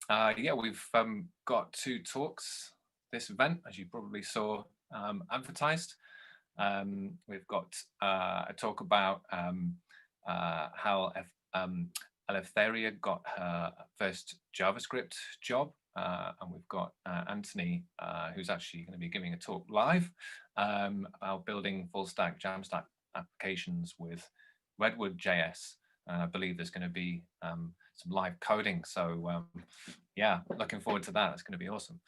Yeah, we've got two talks this event, as you probably saw advertised. We've got a talk about how Eleftheria got her first JavaScript job. And we've got Anthony, who's actually going to be giving a talk live about building full stack Jamstack applications with RedwoodJS. And I believe there's going to be some live coding. So yeah, looking forward to that. It's going to be awesome.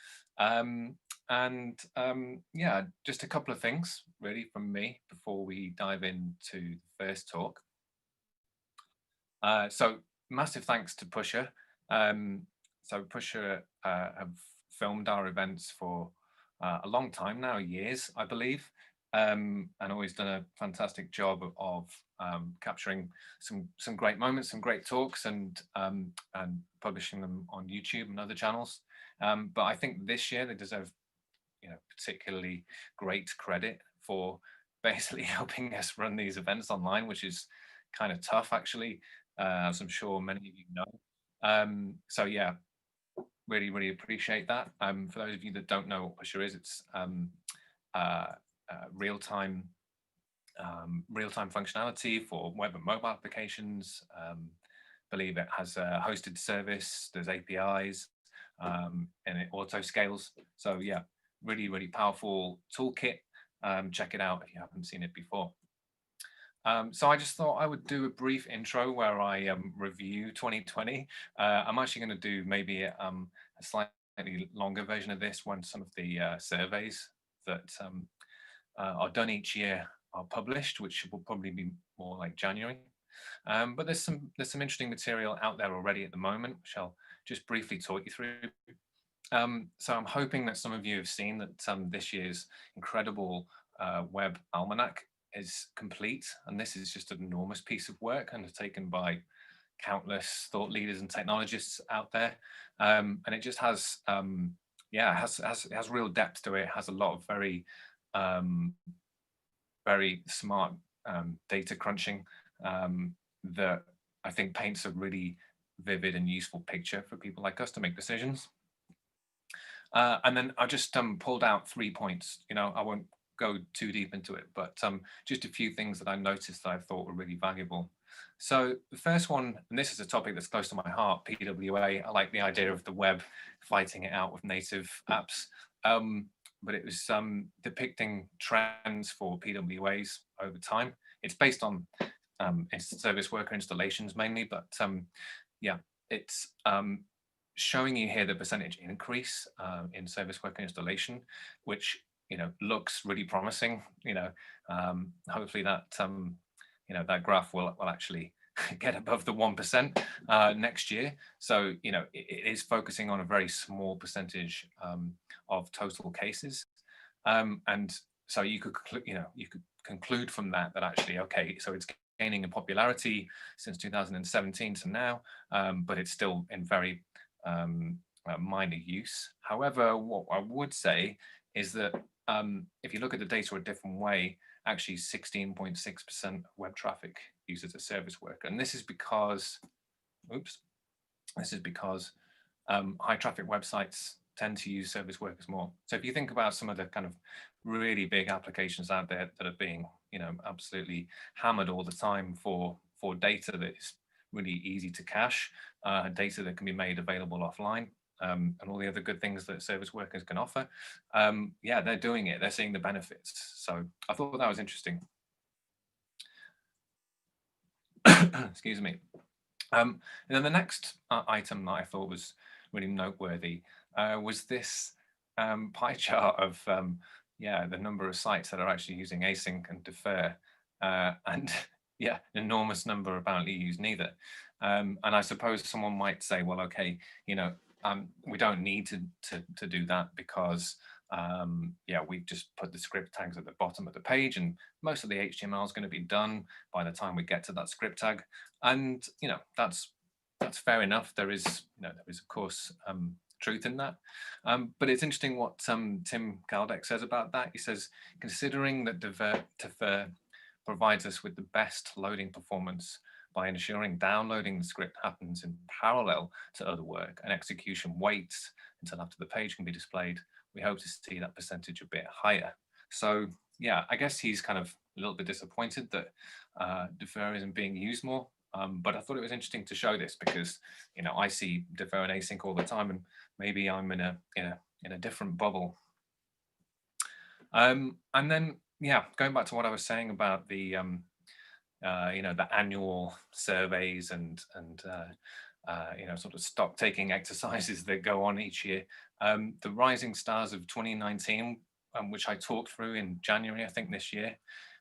Yeah, just a couple of things really from me before we dive into the first talk. So massive thanks to Pusher. So Pusher have filmed our events for a long time now, years, I believe, and always done a fantastic job of capturing some great moments, some great talks, and publishing them on YouTube and other channels. But I think this year they deserve, particularly great credit for basically helping us run these events online, which is kind of tough, actually, as I'm sure many of you know. So yeah, really appreciate that. For those of you that don't know what Pusher is, it's real-time functionality for web and mobile applications. Believe it has a hosted service, there's APIs, and it auto scales. So yeah, really powerful toolkit. Check it out if you haven't seen it before. So I just thought I would do a brief intro where I review 2020. I'm actually going to do maybe a slightly longer version of this when some of the surveys that are done each year are published, which will probably be more like January. But there's some interesting material out there already at the moment, which I'll just briefly talk you through. So I'm hoping that some of you have seen that this year's incredible web almanac is complete, and this is just an enormous piece of work undertaken by countless thought leaders and technologists out there, and it just has it has real depth to it. It has a lot of very smart data crunching that I think paints a really vivid and useful picture for people like us to make decisions. And then I just pulled out 3 points. I won't go too deep into it, but just a few things that I noticed that I thought were really valuable. So the first one, and this is a topic that's close to my heart, PWA. I like the idea of the web fighting it out with native apps. But it was depicting trends for PWAs over time. It's based on service worker installations mainly, but yeah, it's showing you here the percentage increase in service worker installation, which looks really promising. Hopefully that that graph will actually get above the 1% next year. So it is focusing on a very small percentage of total cases, and so you could conclude from that actually, okay, so it's gaining in popularity since 2017 to now, but it's still in very minor use. However, what I would say is that if you look at the data a different way, actually 16.6% of web traffic uses a service worker. And this is because, high traffic websites tend to use service workers more. So if you think about some of the kind of really big applications out there that are being, absolutely hammered all the time for data that is really easy to cache, data that can be made available offline, and all the other good things that service workers can offer. Yeah, they're doing it. They're seeing the benefits. So I thought that was interesting. Excuse me. And then the next item that I thought was really noteworthy was this pie chart of the number of sites that are actually using async and defer, and yeah, an enormous number apparently use neither. And I suppose someone might say, well, okay, we don't need to do that because we've just put the script tags at the bottom of the page, and most of the HTML is going to be done by the time we get to that script tag. And that's fair enough. There is of course truth in that, but it's interesting what Tim Kaldek says about that. He says, considering that defer provides us with the best loading performance by ensuring downloading the script happens in parallel to other work and execution waits until after the page can be displayed, we hope to see that percentage a bit higher. So yeah, I guess he's kind of a little bit disappointed that defer isn't being used more. But I thought it was interesting to show this because, you know, I see defer and async all the time, and maybe I'm in a different bubble. And then, yeah, going back to what I was saying about the, you know, the annual surveys and you know, sort of stock taking exercises that go on each year. The rising stars of 2019, which I talked through in January, I think this year,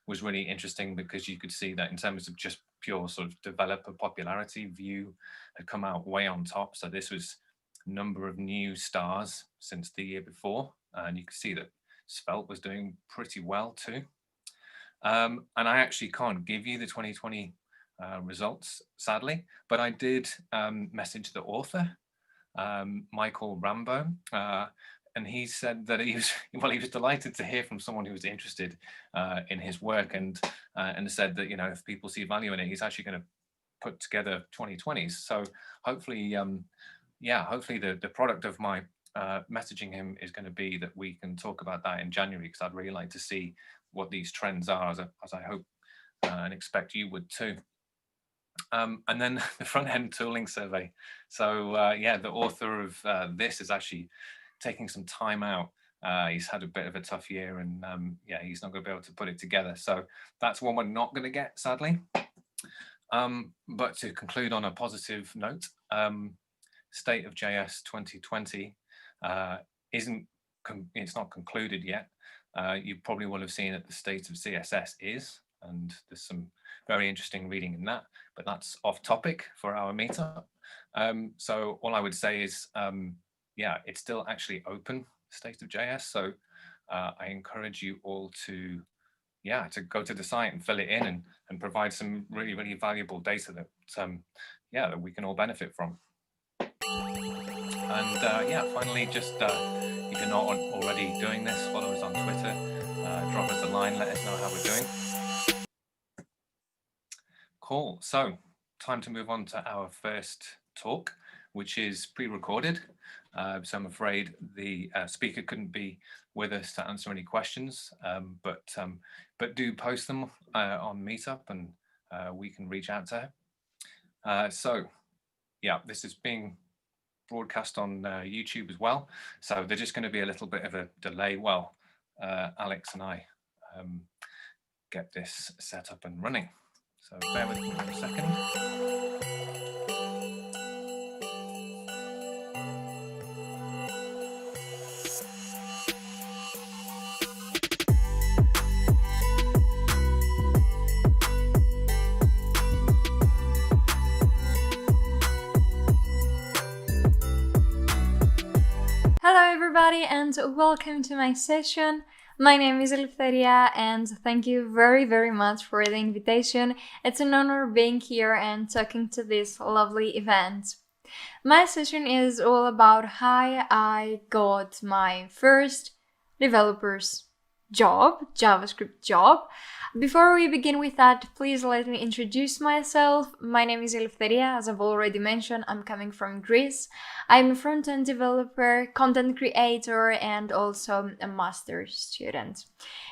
was really interesting because you could see that in terms of just pure sort of developer popularity, Vue had come out way on top. So this was number of new stars since the year before. And you could see that Svelte was doing pretty well too. And I actually can't give you the 2020 results, sadly, but I did message the author, Michael Rambo, and he said that he was, well, he was delighted to hear from someone who was interested in his work, and said that, you know, if people see value in it, he's actually going to put together 2020s. So hopefully, yeah, hopefully the product of my messaging him is going to be that we can talk about that in January, because I'd really like to see what these trends are, as I hope and expect you would too. And then the front-end tooling survey. So yeah, the author of this is actually taking some time out. He's had a bit of a tough year, and yeah, he's not going to be able to put it together. So that's one we're not going to get, sadly. But to conclude on a positive note, State of JS 2020 it's not concluded yet. You probably will have seen that the state of CSS is, and there's some very interesting reading in that, but that's off topic for our meetup. So all I would say is, yeah, it's still actually open, state of JS. So I encourage you all to, yeah, to go to the site and fill it in and provide some really, really valuable data that, yeah, that we can all benefit from. And yeah, finally, just if you're not already doing this, follow us on Twitter, drop us a line, let us know how we're doing. Cool. So time to move on to our first talk, which is pre-recorded. So I'm afraid the speaker couldn't be with us to answer any questions, but do post them on Meetup, and we can reach out to her. So yeah, this is being broadcast on YouTube as well. So there's just going to be a little bit of a delay while Alex and I get this set up and running. So bear with me for a second. Hello everybody and welcome to my session. My name is Eleftheria and thank you very, very much for the invitation. It's an honor being here and talking to this lovely event. My session is all about how I got my first developer's job, JavaScript job. Before we begin with that, please let me introduce myself. My name is Eleftheria. As I've already mentioned, I'm coming from Greece. I'm a front-end developer, content creator, and also a master's student.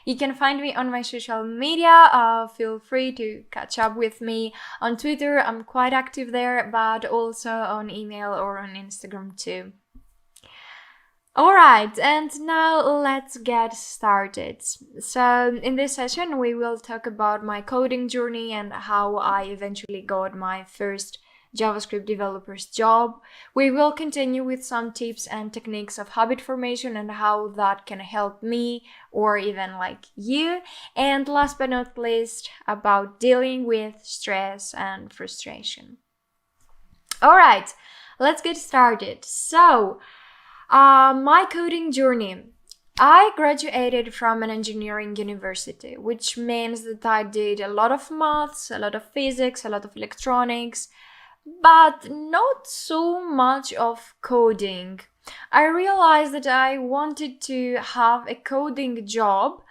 You can find me on my social media. Feel free to catch up with me on Twitter. I'm quite active there, but also on email or on Instagram too. Alright, and now let's get started. So in this session we will talk about my coding journey and how I eventually got my first JavaScript developer's job. We will continue with some tips and techniques of habit formation and how that can help me or even like you. And last but not least, about dealing with stress and frustration. Alright, let's get started. So, my coding journey. I graduated from an engineering university, which means that I did a lot of maths, a lot of physics, a lot of electronics, but not so much of coding. I realized that I wanted to have a coding job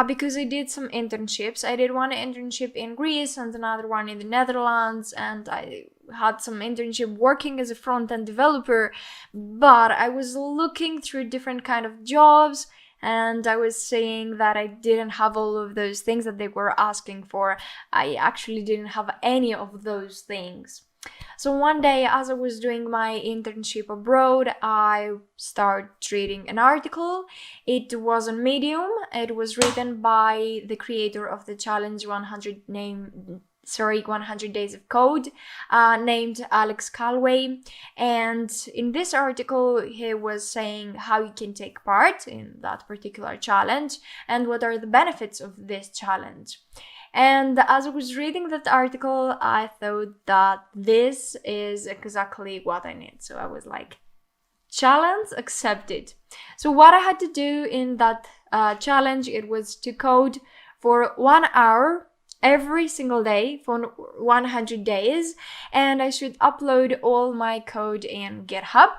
because I did some internships. I did one internship in Greece and another one in the Netherlands, and I had some internship working as a front-end developer, but I was looking through different kind of jobs, and I was saying that I didn't have all of those things that they were asking for. I actually didn't have any of those things. So one day, as I was doing my internship abroad, I started reading an article. It was on Medium. It was written by the creator of the challenge 100 Days of Code, named Alex Calway. And in this article, he was saying how you can take part in that particular challenge and what are the benefits of this challenge. And as I was reading that article, I thought that this is exactly what I need. So I was like, challenge accepted. So what I had to do in that challenge, it was to code for 1 hour every single day for 100 days. And I should upload all my code in GitHub,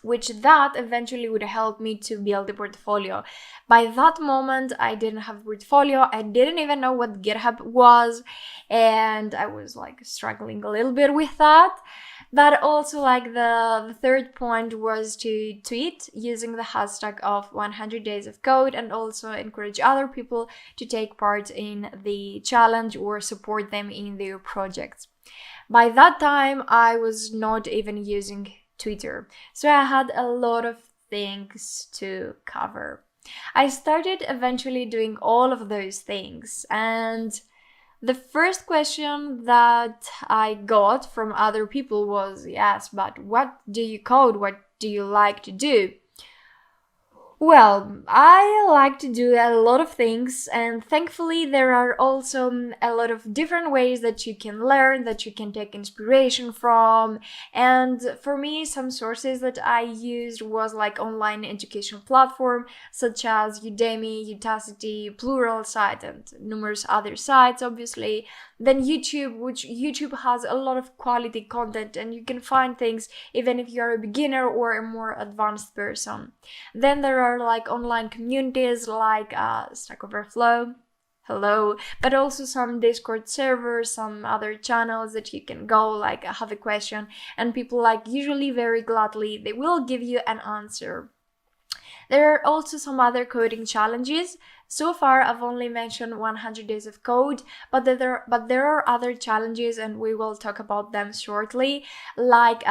which that eventually would help me to build a portfolio. By that moment, I didn't have a portfolio. I didn't even know what GitHub was, and I was like struggling a little bit with that. But also, like, the third point was to tweet using the hashtag of 100 Days of Code, and also encourage other people to take part in the challenge or support them in their projects. By that time, I was not even using Twitter, so I had a lot of things to cover. I started eventually doing all of those things, and the first question that I got from other people was, yes, but what do you code? What do you like to do? Well, I like to do a lot of things, and thankfully there are also a lot of different ways that you can learn, that you can take inspiration from. And for me, some sources that I used was like online education platform such as Udemy, Udacity, Pluralsight, and numerous other sites, obviously. Then YouTube, which YouTube has a lot of quality content, and you can find things even if you're a beginner or a more advanced person. Then there are like online communities like Stack Overflow, hello, but also some Discord servers, some other channels that you can go, like have a question, and people like usually very gladly they will give you an answer. There are also some other coding challenges. So far, I've only mentioned 100 Days of Code, but there are other challenges, and we will talk about them shortly, like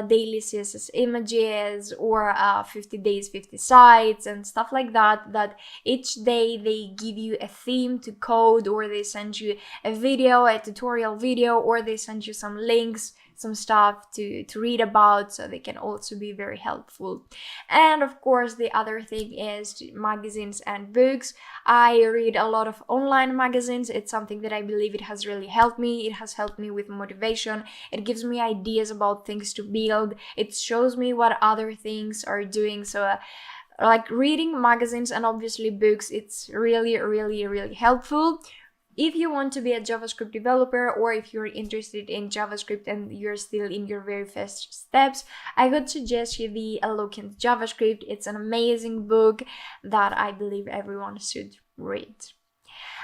daily CSS images or 50 days, 50 sites, and stuff like that, that each day they give you a theme to code, or they send you a video, a tutorial video, or they send you some links, some stuff to read about, so they can also be very helpful. And of course, the other thing is magazines and books. I read a lot of online magazines. It's something that I believe it has really helped me. It has helped me with motivation. It gives me ideas about things to build. It shows me what other things are doing. So like reading magazines and obviously books, it's really, really, really helpful. If you want to be a JavaScript developer, or if you're interested in JavaScript and you're still in your very first steps, I would suggest you the A Look into JavaScript. It's an amazing book that I believe everyone should read.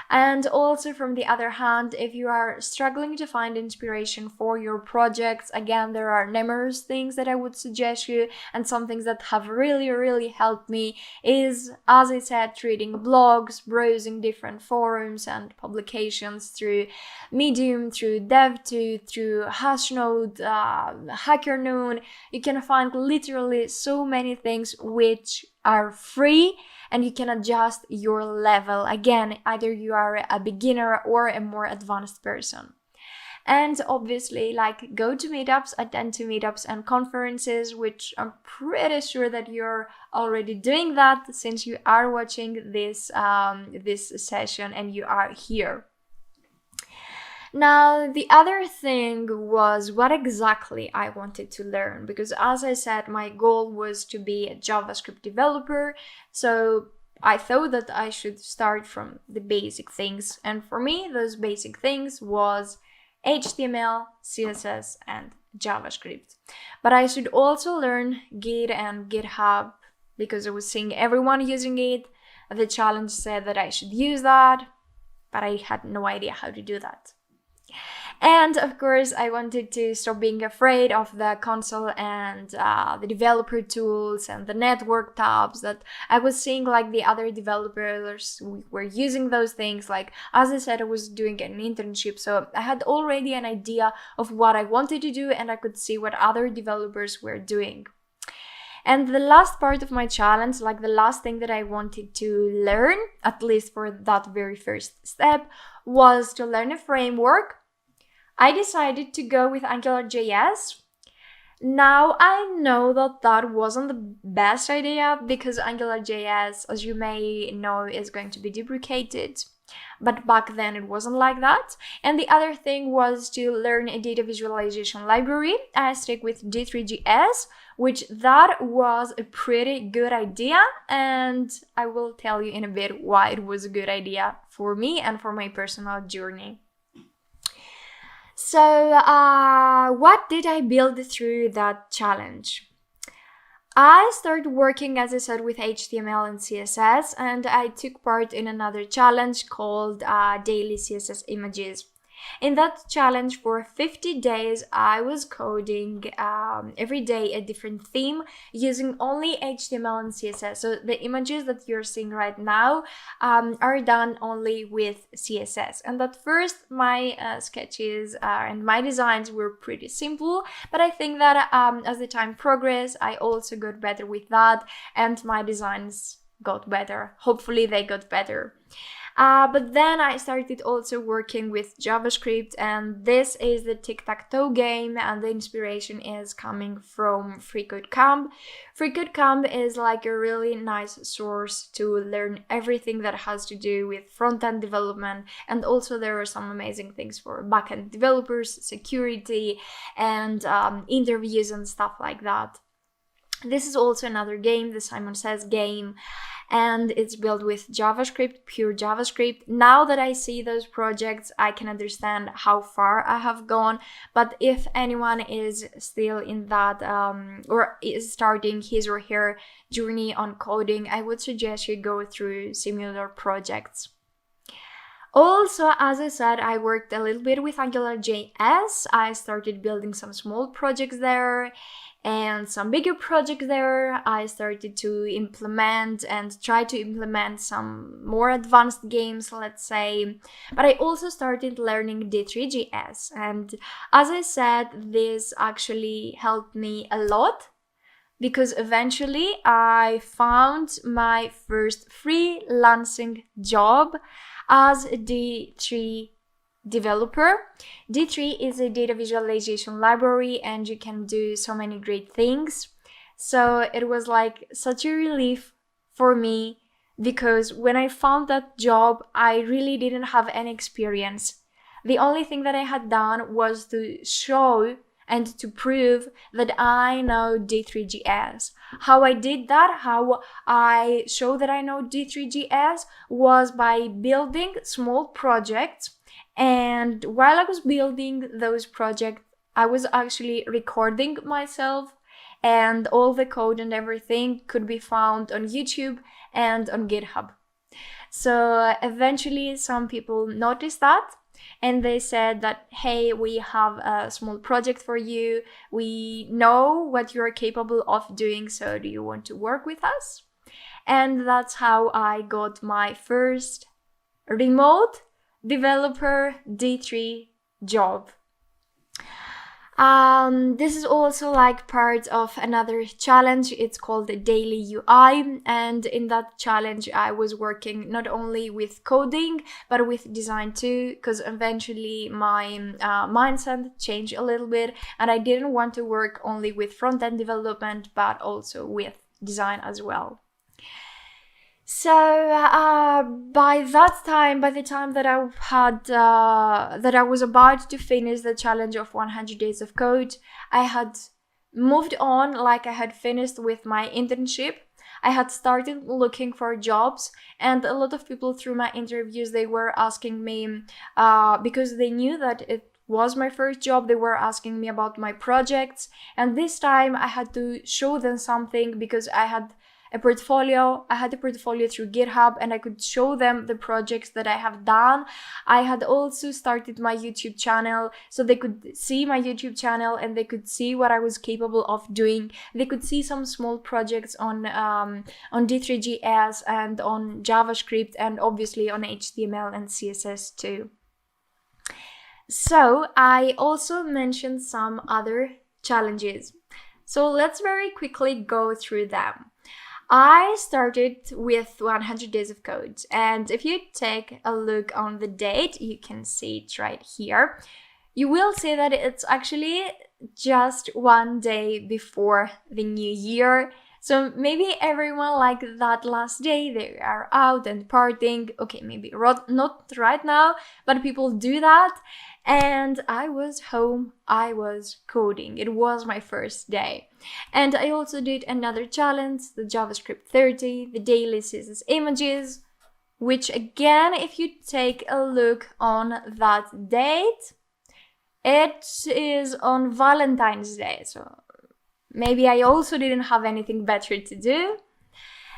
And also, from the other hand, if you are struggling to find inspiration for your projects, again, there are numerous things that I would suggest you, and some things that have really, really helped me is, as I said, reading blogs, browsing different forums and publications through Medium, through DevTo, through Hashnode, HackerNoon. You can find literally so many things which are free, and you can adjust your level. Again, either you are a beginner or a more advanced person. And obviously, like, go to meetups, attend to meetups and conferences, which I'm pretty sure that you're already doing that since you are watching this session and you are here. Now, the other thing was what exactly I wanted to learn, because as I said, my goal was to be a JavaScript developer. So I thought that I should start from the basic things. And for me, those basic things was HTML, CSS, and JavaScript. But I should also learn Git and GitHub because I was seeing everyone using it. the challenge said that I should use that, but I had no idea how to do that. And of course, I wanted to stop being afraid of the console and the developer tools and the network tabs that I was seeing, like the other developers were using those things. Like, as I said, I was doing an internship, so I had already an idea of what I wanted to do, and I could see what other developers were doing. And the last part of my challenge, like the last thing that I wanted to learn, at least for that very first step, was to learn a framework. I decided to go with AngularJS. Now I know that that wasn't the best idea because AngularJS, as you may know, is going to be deprecated. But back then it wasn't like that. And the other thing was to learn a data visualization library. I stick with D3JS, which that was a pretty good idea. And I will tell you in a bit why it was a good idea for me and for my personal journey. So what did I build through that challenge? I started working, as I said, with HTML and CSS, and I took part in another challenge called Daily CSS Images. In that challenge for 50 days, I was coding every day a different theme using only HTML and CSS. So the images that you're seeing right now are done only with CSS. And at first, my sketches and my designs were pretty simple, but I think that as the time progressed, I also got better with that, and my designs got better. Hopefully they got better. But then I started also working with JavaScript, and this is the tic-tac-toe game, and the inspiration is coming from FreeCodeCamp. FreeCodeCamp is like a really nice source to learn everything that has to do with front-end development, and also there are some amazing things for back-end developers, security, and interviews and stuff like that. This is also another game, the Simon Says game, and it's built with JavaScript, pure JavaScript. Now that I see those projects, I can understand how far I have gone. But if anyone is still in that or is starting his or her journey on coding, I would suggest you go through similar projects. Also, as I said, I worked a little bit with AngularJS. I started building some small projects there and some bigger projects there. I started to implement and try to implement some more advanced games, let's say. But I also started learning D3JS. And as I said, this actually helped me a lot, because eventually I found my first freelancing job as a D3 developer. D3 is a data visualization library, and you can do so many great things. So it was like such a relief for me, because when I found that job, I really didn't have any experience. The only thing that I had done was to show and to prove that I know D3JS. How I did that, how I show that I know D3JS, was by building small projects. And while I was building those projects, I was actually recording myself, and all the code and everything could be found on YouTube and on GitHub. So eventually some people noticed that, and they said that, hey, we have a small project for you. We know what you're capable of doing, so do you want to work with us? And that's how I got my first remote developer D3 job. This is also like part of another challenge. It's called the Daily UI, and in that challenge I was working not only with coding but with design too, because eventually my mindset changed a little bit, and I didn't want to work only with front-end development but also with design as well. So by the time that I had that I was about to finish the challenge of 100 days of code, I had moved on. Like, I had finished with my internship. I had started looking for jobs, and a lot of people through my interviews, they were asking me because they knew that it was my first job, they were asking me about my projects, and this time I had to show them something, because I had a portfolio. I had a portfolio through GitHub and I could show them the projects that I have done. I had also started my YouTube channel, so they could see my YouTube channel and they could see what I was capable of doing. They could see some small projects on D3.js and on JavaScript and obviously on HTML and CSS too. So I also mentioned some other challenges. So let's very quickly go through them. I started with 100 days of code, and if you take a look on the date, you can see it right here. You will see that it's actually just one day before the new year. So maybe everyone like that last day, they are out and partying. Okay, maybe not right now, but people do that. And I was home, I was coding. It was my first day. And I also did another challenge, the JavaScript 30, the daily CSS images, which again, if you take a look on that date, it is on Valentine's Day. So maybe I also didn't have anything better to do.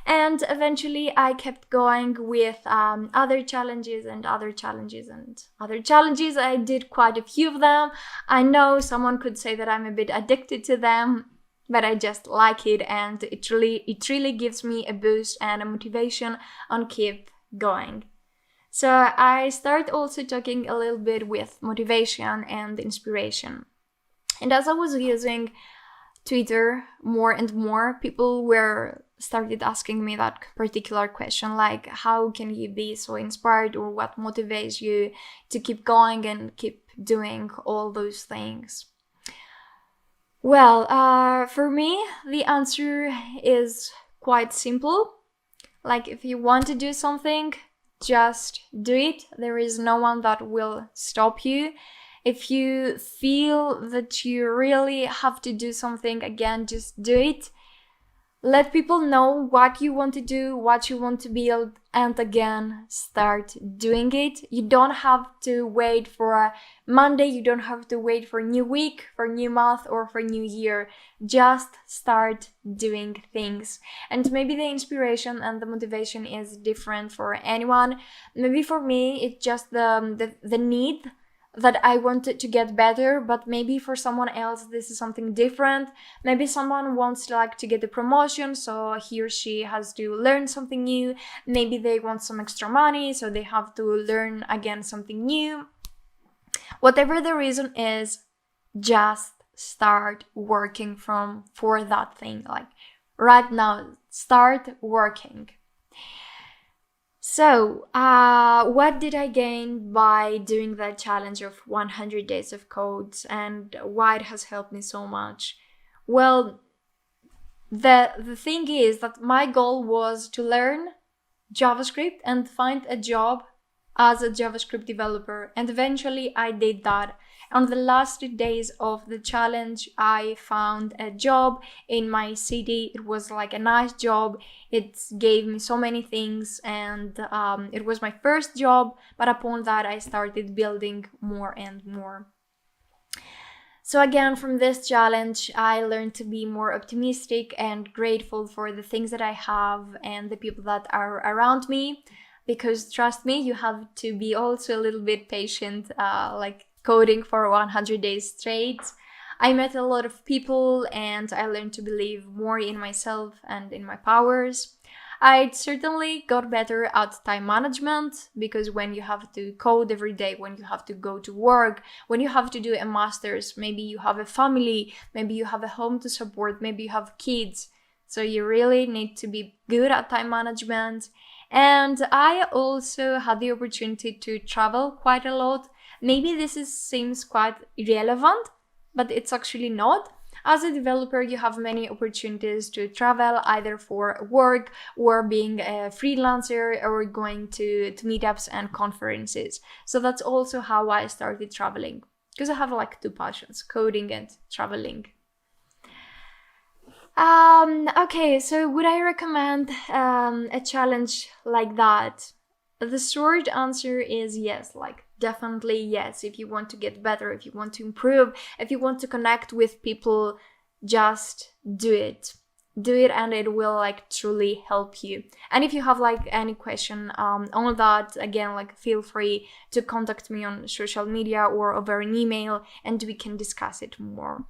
And eventually I kept going with other challenges and other challenges and other challenges. I did quite a few of them. I know someone could say that I'm a bit addicted to them, but I just like it, and it really gives me a boost and a motivation on keep going. So I start also talking a little bit with motivation and inspiration. And as I was using Twitter more and more, people started asking me that particular question, like how can you be so inspired, or what motivates you to keep going and keep doing all those things? Well, for me, the answer is quite simple. Like, if you want to do something, just do it. There is no one that will stop you. If you feel that you really have to do something, again, just do it. Let people know what you want to do, what you want to build, and again, start doing it. You don't have to wait for a Monday, you don't have to wait for a new week, for a new month, or for a new year. Just start doing things. And maybe the inspiration and the motivation is different for anyone. Maybe for me, it's just the need that I wanted to get better, but maybe for someone else this is something different. Maybe someone wants to get a promotion, so he or she has to learn something new. Maybe they want some extra money, so they have to learn again something new. Whatever the reason is, just start working for that thing. Like right now, start working. So, what did I gain by doing that challenge of 100 days of code, and why it has helped me so much? Well, the thing is that my goal was to learn JavaScript and find a job as a JavaScript developer, and eventually I did that. On the last days of the challenge, I found a job in my city. It was like a nice job. It gave me so many things, and it was my first job. But upon that, I started building more and more. So again, from this challenge, I learned to be more optimistic and grateful for the things that I have and the people that are around me. Because trust me, you have to be also a little bit patient, like coding for 100 days straight. I met a lot of people and I learned to believe more in myself and in my powers. I certainly got better at time management, because when you have to code every day, when you have to go to work, when you have to do a master's, maybe you have a family, maybe you have a home to support, maybe you have kids. So you really need to be good at time management. And I also had the opportunity to travel quite a lot. Maybe this seems quite irrelevant, but it's actually not. As a developer, you have many opportunities to travel, either for work or being a freelancer or going to meetups and conferences. So that's also how I started traveling, because I have like two passions, coding and traveling. Okay, so would I recommend a challenge like that? The short answer is yes, like definitely yes. If you want to get better, if you want to improve, if you want to connect with people, just do it. do it, and it will like truly help you. And if you have like any question on that, again, like feel free to contact me on social media or over an email, and we can discuss it more.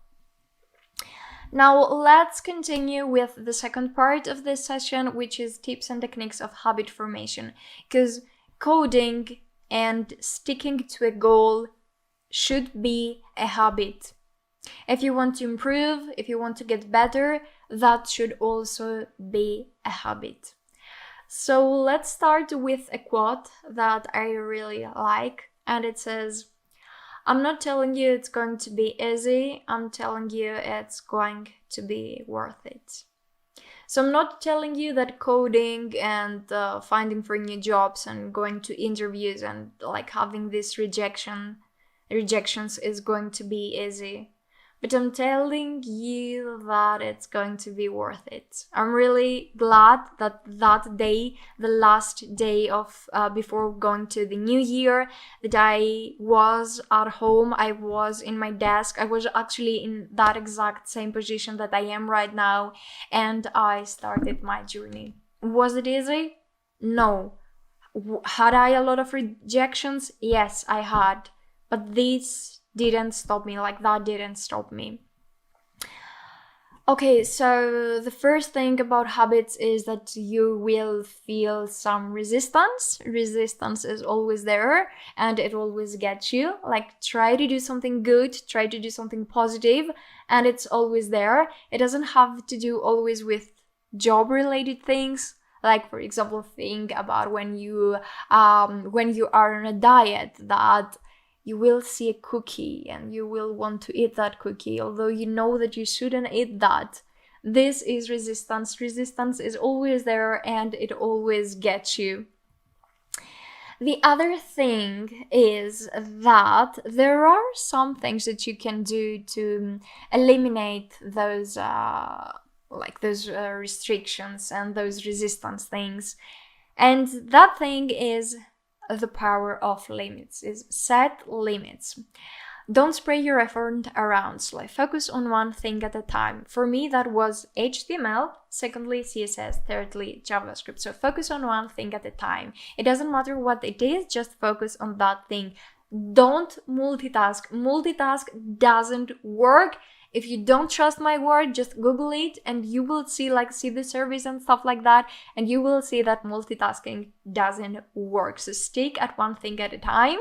Now let's continue with the second part of this session, which is tips and techniques of habit formation, because coding and sticking to a goal should be a habit. If you want to improve, if you want to get better, that should also be a habit. So let's start with a quote that I really like, and it says, "I'm not telling you it's going to be easy, I'm telling you it's going to be worth it." So I'm not telling you that coding and finding for new jobs and going to interviews and like having these rejections is going to be easy. But I'm telling you that it's going to be worth it. I'm really glad that that day, the last day of before going to the new year, that I was at home, I was in my desk, I was actually in that exact same position that I am right now, and I started my journey. Was it easy? No. Had I a lot of rejections? Yes, I had. But this didn't stop me, like that didn't stop me. Okay, so the first thing about habits is that you will feel some resistance. Resistance is always there and it always gets you. Like try to do something good, try to do something positive, and it's always there. It doesn't have to do always with job related things. Like for example, think about when you are on a diet, that you will see a cookie and you will want to eat that cookie, although you know that you shouldn't eat that. This is resistance. Resistance is always there and it always gets you. The other thing is that there are some things that you can do to eliminate those restrictions and those resistance things. And that thing is the power of limits, is set limits. Don't spread your effort around, so like focus on one thing at a time. For me, that was HTML, secondly CSS, thirdly JavaScript. So focus on one thing at a time. It doesn't matter what it is, just focus on that thing. Don't multitask. Multitask doesn't work. If you don't trust my word, just Google it and you will see the service and stuff like that, and you will see that multitasking doesn't work. So stick at one thing at a time.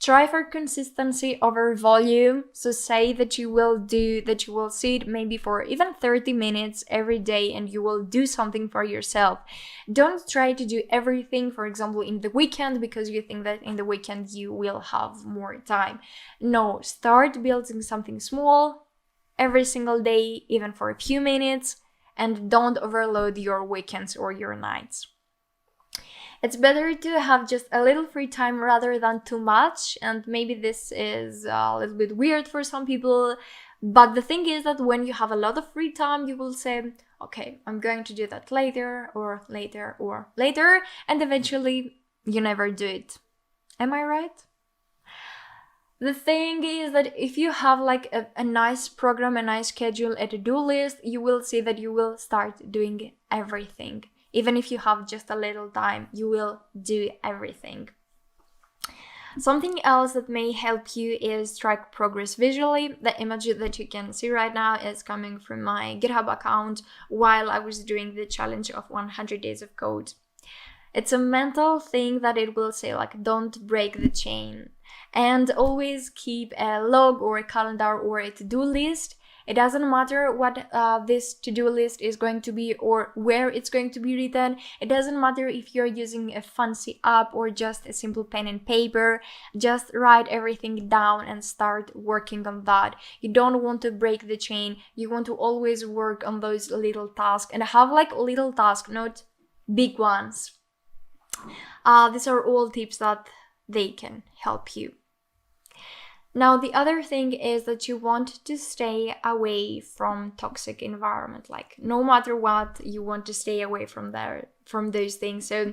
Try for consistency over volume. So say that you will sit maybe for even 30 minutes every day and you will do something for yourself. Don't try to do everything, for example, in the weekend because you think that in the weekend you will have more time. No, start building something small every single day, even for a few minutes, and don't overload your weekends or your nights. It's better to have just a little free time rather than too much, and maybe this is a little bit weird for some people, but the thing is that when you have a lot of free time, you will say, okay, I'm going to do that later, or later, or later, and eventually you never do it. Am I right? The thing is that if you have like a nice program, a nice schedule, a to-do list, you will see that you will start doing everything. Even if you have just a little time, you will do everything. Something else that may help you is track progress visually. The image that you can see right now is coming from my GitHub account while I was doing the challenge of 100 days of code. It's a mental thing that it will say like, don't break the chain. And always keep a log or a calendar or a to-do list. It doesn't matter what this to-do list is going to be or where it's going to be written. It doesn't matter if you're using a fancy app or just a simple pen and paper. Just write everything down and start working on that. You don't want to break the chain. You want to always work on those little tasks and have like little tasks, not big ones. These are all tips that they can help you. Now, the other thing is that you want to stay away from toxic environment. Like no matter what, you want to stay away from those things. So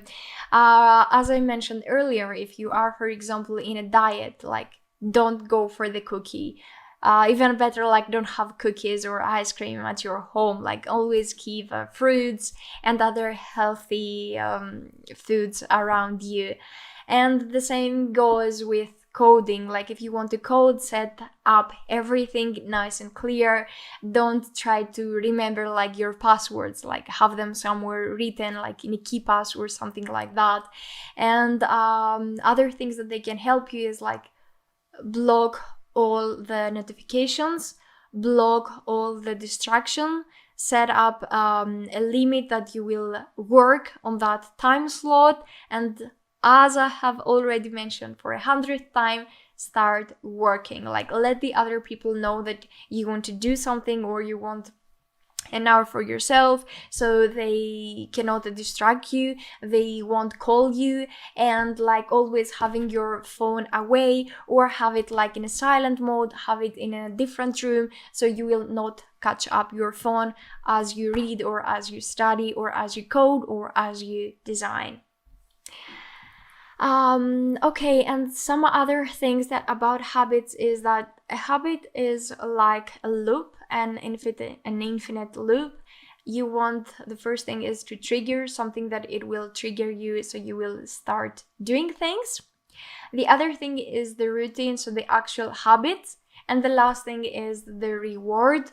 as I mentioned earlier, if you are, for example, in a diet, like don't go for the cookie. Even better, like don't have cookies or ice cream at your home. Like always keep fruits and other healthy foods around you. And the same goes with coding. Like if you want to code, set up everything nice and clear. Don't try to remember like your passwords, like have them somewhere written, like in a key pass or something like that. And other things that they can help you is like block all the notifications, block all the distraction, set up a limit that you will work on that time slot, and as I have already mentioned for 100th time, start working. Like let the other people know that you want to do something or you want an hour for yourself, so they cannot distract you, they won't call you, and like always having your phone away or have it like in a silent mode, have it in a different room so you will not catch up your phone as you read or as you study or as you code or as you design. Okay, and some other things that about habits is that a habit is like a loop, an infinite loop. You want, the first thing is to trigger something that it will trigger you, so you will start doing things. The other thing is the routine, so the actual habits. And the last thing is the reward,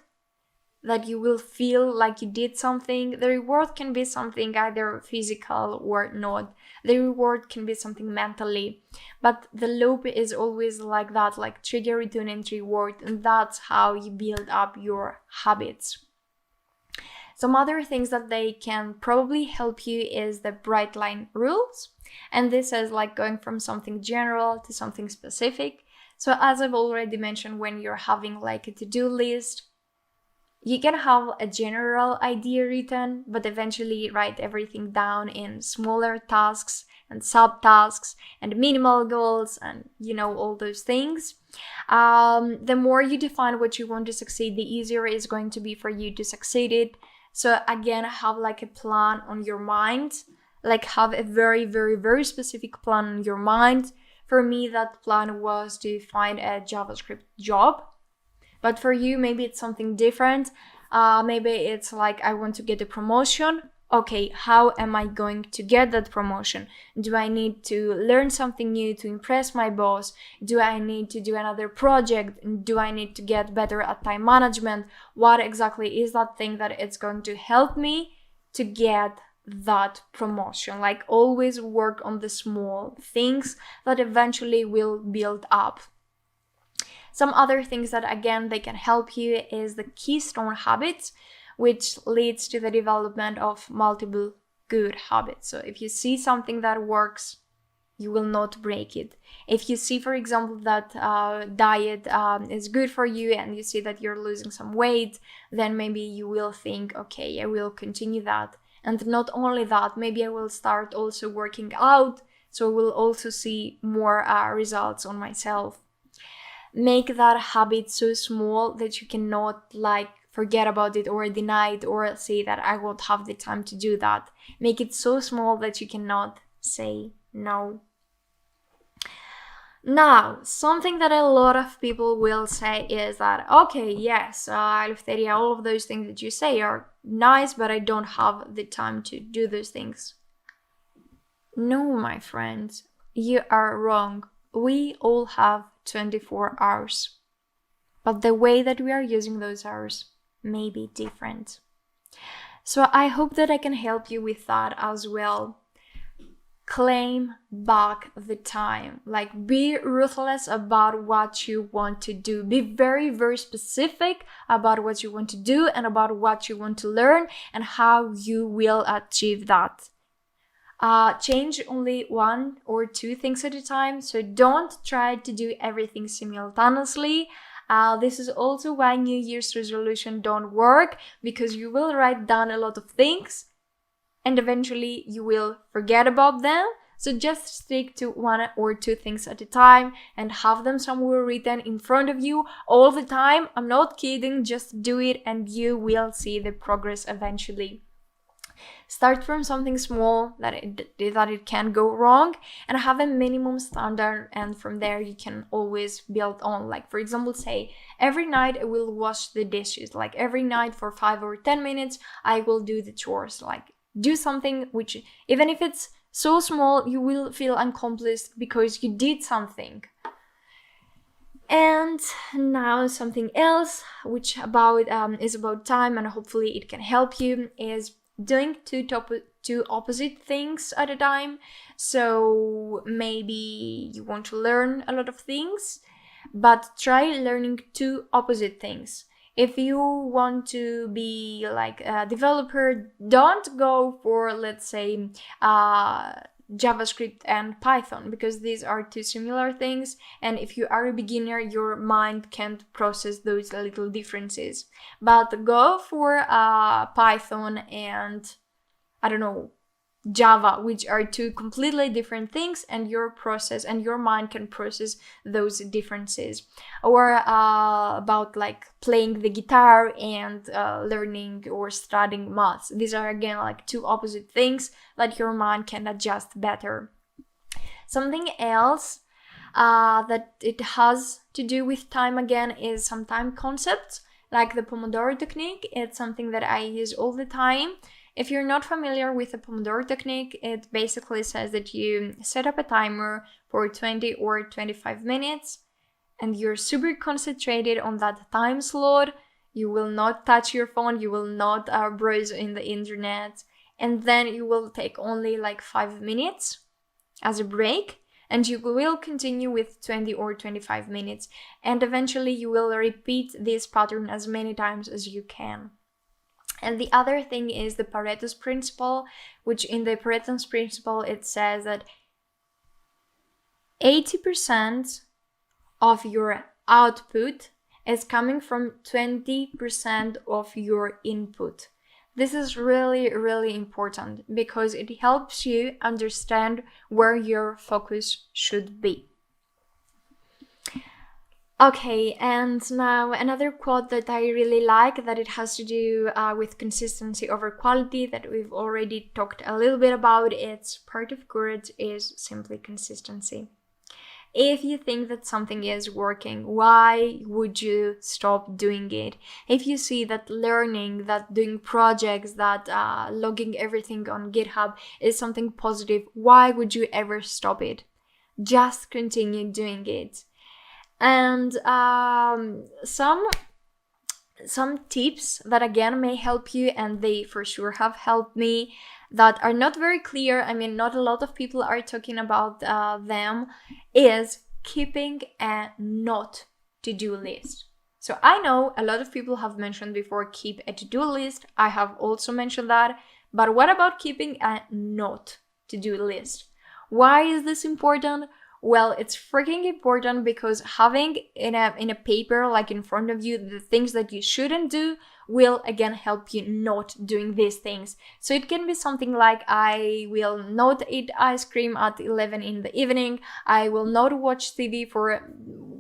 that you will feel like you did something. The reward can be something either physical or not. The reward can be something mentally. But the loop is always like that, like trigger, return, and reward. And that's how you build up your habits. Some other things that they can probably help you is the bright line rules. And this is like going from something general to something specific. So as I've already mentioned, when you're having like a to-do list, you can have a general idea written, but eventually write everything down in smaller tasks and subtasks and minimal goals and, you know, all those things. The more you define what you want to succeed, the easier it's going to be for you to succeed it. So again, have like a plan on your mind, like have a very, very, very specific plan on your mind. For me, that plan was to find a JavaScript job. But for you, maybe it's something different. Maybe it's like, I want to get a promotion. Okay, how am I going to get that promotion? Do I need to learn something new to impress my boss? Do I need to do another project? Do I need to get better at time management? What exactly is that thing that it's going to help me to get that promotion? Like always work on the small things that eventually will build up. Some other things that, again, they can help you is the keystone habits, which leads to the development of multiple good habits. So if you see something that works, you will not break it. If you see, for example, that diet is good for you and you see that you're losing some weight, then maybe you will think, okay, I will continue that. And not only that, maybe I will start also working out, so I will also see more results on myself. Make that habit so small that you cannot like forget about it or deny it or say that I won't have the time to do that. Make it so small that you cannot say no. Now, something that a lot of people will say is that, okay, yes, Eleftheria, all of those things that you say are nice, but I don't have the time to do those things. No, my friends, you are wrong. We all have 24 hours, but the way that we are using those hours may be different. So I hope that I can help you with that as well. Claim back the time. Like, be ruthless about what you want to do. Be very, very specific about what you want to do and about what you want to learn and how you will achieve that. Change only one or two things at a time. So don't try to do everything simultaneously. This is also why New Year's resolution don't work, because you will write down a lot of things and eventually you will forget about them. So just stick to one or two things at a time and have them somewhere written in front of you all the time. I'm not kidding, just do it and you will see the progress eventually. Start from something small that it can go wrong, and have a minimum standard, and from there you can always build on. Like, for example, say every night I will wash the dishes. Like every night for 5 or 10 minutes I will do the chores. Like, do something which, even if it's so small, you will feel accomplished because you did something. And now something else which is about time, and hopefully it can help you, is doing two opposite things at a time. So maybe you want to learn a lot of things, but try learning two opposite things. If you want to be like a developer, don't go for, let's say, JavaScript and Python, because these are two similar things, and if you are a beginner, your mind can't process those little differences. But go for Python and, I don't know, Java, which are two completely different things, and your mind can process those differences. Or about like playing the guitar and learning or studying maths. These are again like two opposite things that your mind can adjust better. Something else that it has to do with time again is some time concepts, like the Pomodoro technique. It's something that I use all the time. If you're not familiar with the Pomodoro technique, it basically says that you set up a timer for 20 or 25 minutes and you're super concentrated on that time slot. You will not touch your phone, you will not browse in the internet, and then you will take only like 5 minutes as a break, and you will continue with 20 or 25 minutes, and eventually you will repeat this pattern as many times as you can. And the other thing is the Pareto's principle, which in the Pareto's principle, it says that 80% of your output is coming from 20% of your input. This is really, really important because it helps you understand where your focus should be. Okay, and now another quote that I really like, that it has to do with consistency over quality, that we've already talked a little bit about. It's part of courage is simply consistency. If you think that something is working, why would you stop doing it? If you see that learning, that doing projects, that logging everything on GitHub is something positive, why would you ever stop it? Just continue doing it. And some tips that again may help you, and they for sure have helped me, that are not very clear, I mean, not a lot of people are talking about them, is keeping a not to-do list. So I know a lot of people have mentioned before, keep a to-do list. I have also mentioned that. But what about keeping a not to-do list? Why is this important? Well, it's freaking important because having in a paper like in front of you the things that you shouldn't do will again help you not doing these things. So it can be something like, I will not eat ice cream at 11 in the evening, I will not watch TV for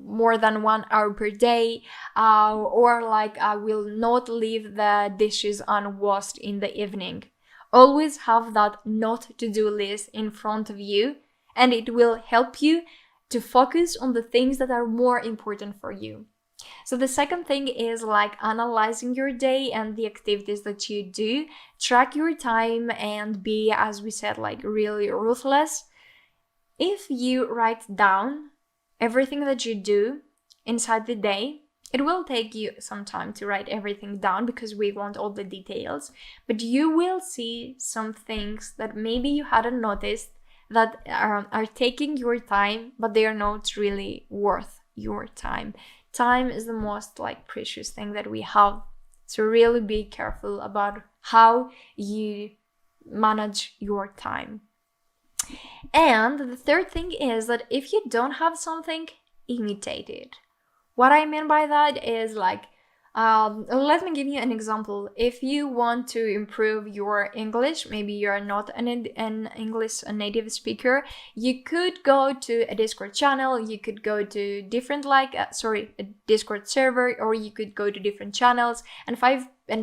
more than 1 hour per day, or like I will not leave the dishes unwashed in the evening. Always have that not to do list in front of you, and it will help you to focus on the things that are more important for you. So the second thing is like analyzing your day and the activities that you do. Track your time and be, as we said, like really ruthless. If you write down everything that you do inside the day, it will take you some time to write everything down because we want all the details, but you will see some things that maybe you hadn't noticed that are taking your time, but they are not really worth your time. Time is the most like precious thing that we have. So really be careful about how you manage your time. And the third thing is that if you don't have something, imitate it. What I mean by that is like, Let me give you an example. If you want to improve your English, maybe you're not an English native speaker, you could go to a Discord channel, you could go to different a Discord server, or you could go to different channels and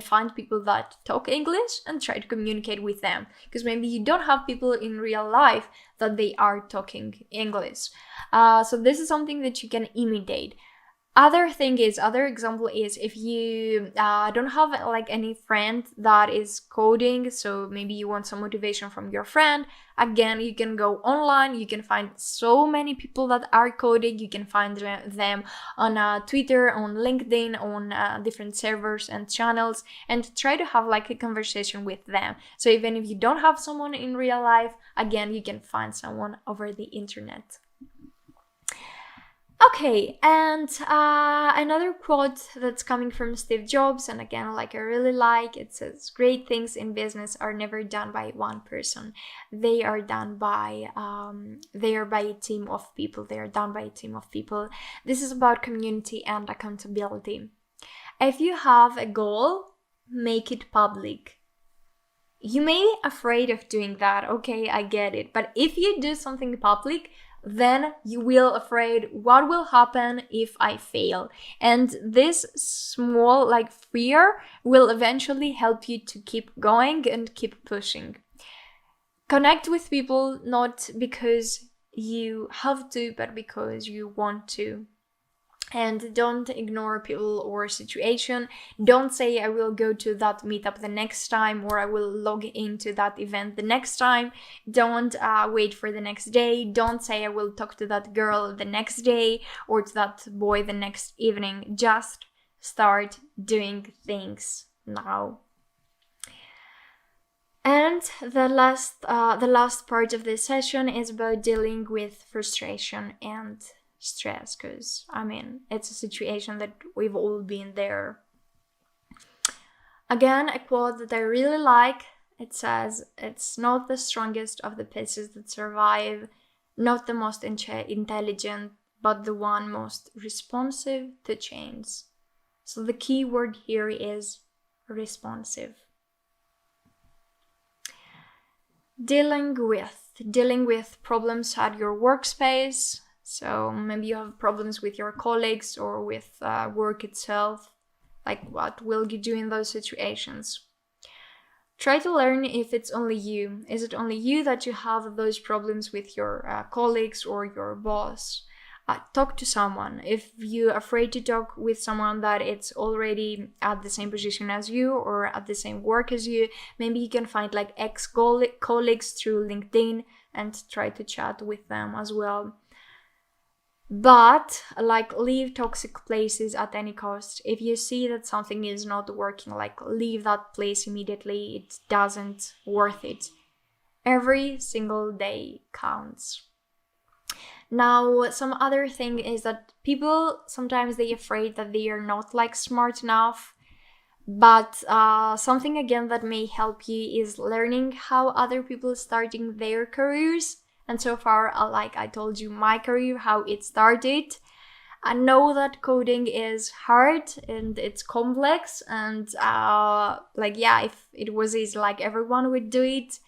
find people that talk English and try to communicate with them. Because maybe you don't have people in real life that they are talking English. So this is something that you can imitate. Other example is if you don't have like any friend that is coding, so maybe you want some motivation from your friend. Again, you can go online, you can find so many people that are coding, you can find them on Twitter, on LinkedIn, on different servers and channels, and try to have like a conversation with them. So even if you don't have someone in real life, again, you can find someone over the internet. Okay, and another quote that's coming from Steve Jobs, and again, like I really like, it says, "Great things in business are never done by one person. They are done by a team of people. They are done by a team of people." This is about community and accountability. If you have a goal, make it public. You may be afraid of doing that. Okay, I get it. But if you do something public, then you will afraid what will happen if I fail. And this small like fear will eventually help you to keep going and keep pushing. Connect with people not because you have to, but because you want to. And don't ignore people or situation. Don't say I will go to that meetup the next time, or I will log into that event the next time. Don't wait for the next day. Don't say I will talk to that girl the next day or to that boy the next evening. Just start doing things now. And the last part of this session is about dealing with frustration and stress, because I mean, it's a situation that we've all been there. Again, a quote that I really like, it says, "It's not the strongest of the pieces that survive, not the most intelligent, but the one most responsive to change." So the key word here is responsive. Dealing with problems at your workspace. So maybe you have problems with your colleagues or with work itself. Like, what will you do in those situations? Try to learn if it's only you. Is it only you that you have those problems with your colleagues or your boss? Talk to someone. If you're afraid to talk with someone that it's already at the same position as you or at the same work as you, maybe you can find like ex-colleagues through LinkedIn and try to chat with them as well. But like, leave toxic places at any cost. If you see that something is not working, like, leave that place immediately. It doesn't worth it. Every single day counts. Now, some other thing is that people sometimes they afraid that they are not like smart enough. But something again that may help you is learning how other people starting their careers. And so far, like I told you, my career, how it started. I know that coding is hard and it's complex, and if it was easy, like everyone would do it.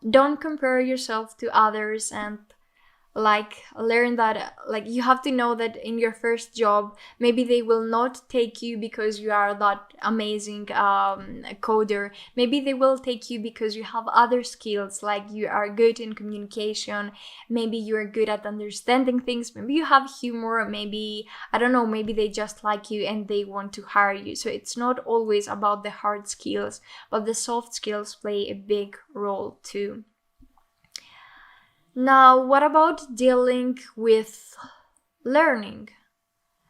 Don't compare yourself to others, and like learn that like you have to know that in your first job maybe they will not take you because you are that amazing coder. Maybe they will take you because you have other skills, like you are good in communication, maybe you are good at understanding things, maybe you have humor, maybe I don't know, maybe they just like you and they want to hire you. So it's not always about the hard skills, but the soft skills play a big role too. Now, what about dealing with learning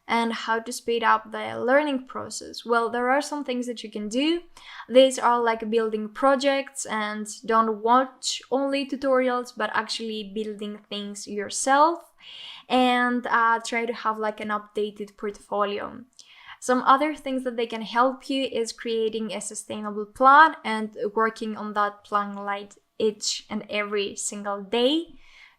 and how to speed up the learning process? Well, there are some things that you can do. These are like building projects, and don't watch only tutorials, but actually building things yourself, and try to have like an updated portfolio. Some other things that they can help you is creating a sustainable plan and working on that plan like each and every single day.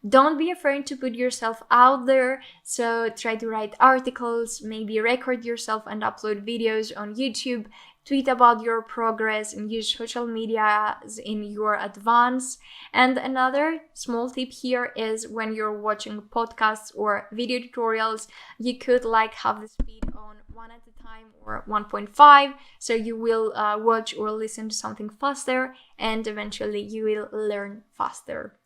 Don't be afraid to put yourself out there. So try to write articles, maybe record yourself and upload videos on YouTube, tweet about your progress, and use social media in your advance. And another small tip here is when you're watching podcasts or video tutorials, you could have the speed on 1 at a time or 1.5, so you will watch or listen to something faster, and eventually you will learn faster.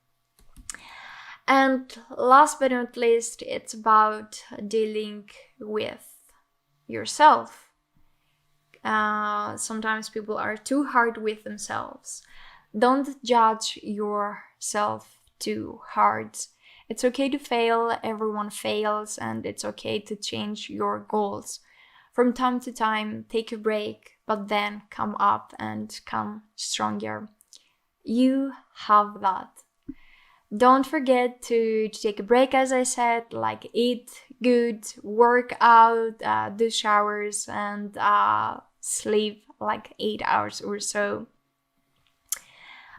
And last but not least, it's about dealing with yourself. Sometimes people are too hard with themselves. Don't judge yourself too hard. It's okay to fail, everyone fails, and it's okay to change your goals. From time to time, take a break, but then come up and come stronger. You have that. Don't forget to take a break, as I said, eat good, work out, do showers, and sleep 8 hours or so.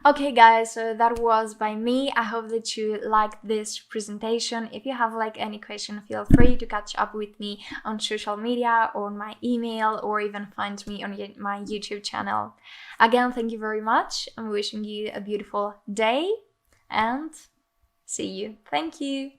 Okay guys, so that was by me. I hope that you liked this presentation. If you have any question, feel free to catch up with me on social media or on my email, or even find me on my YouTube channel. Again, thank you very much. I'm wishing you a beautiful day and see you. Thank you.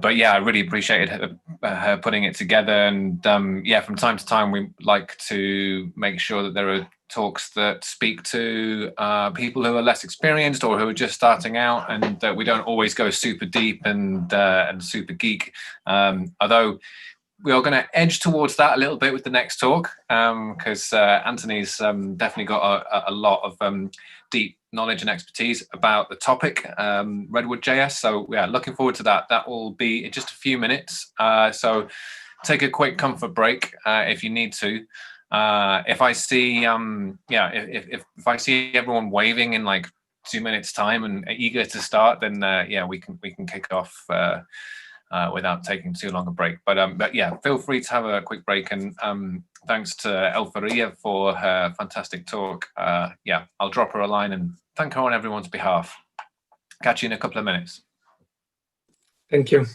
But yeah, I really appreciated her putting it together. And yeah, from time to time, we like to make sure that there are talks that speak to people who are less experienced or who are just starting out, and that we don't always go super deep and super geek. Although we are going to edge towards that a little bit with the next talk, because Anthony's definitely got a lot of deep knowledge and expertise about the topic, RedwoodJS. So yeah, looking forward to that. That will be in just a few minutes. So take a quick comfort break if you need to. If I see, if I see everyone waving in like 2 minutes time and eager to start, then yeah, we can kick off without taking too long a break. But yeah, feel free to have a quick break, and thanks to Eleftheria for her fantastic talk. Yeah, I'll drop her a line and thank her on everyone's behalf. Catch you in a couple of minutes. Thank you.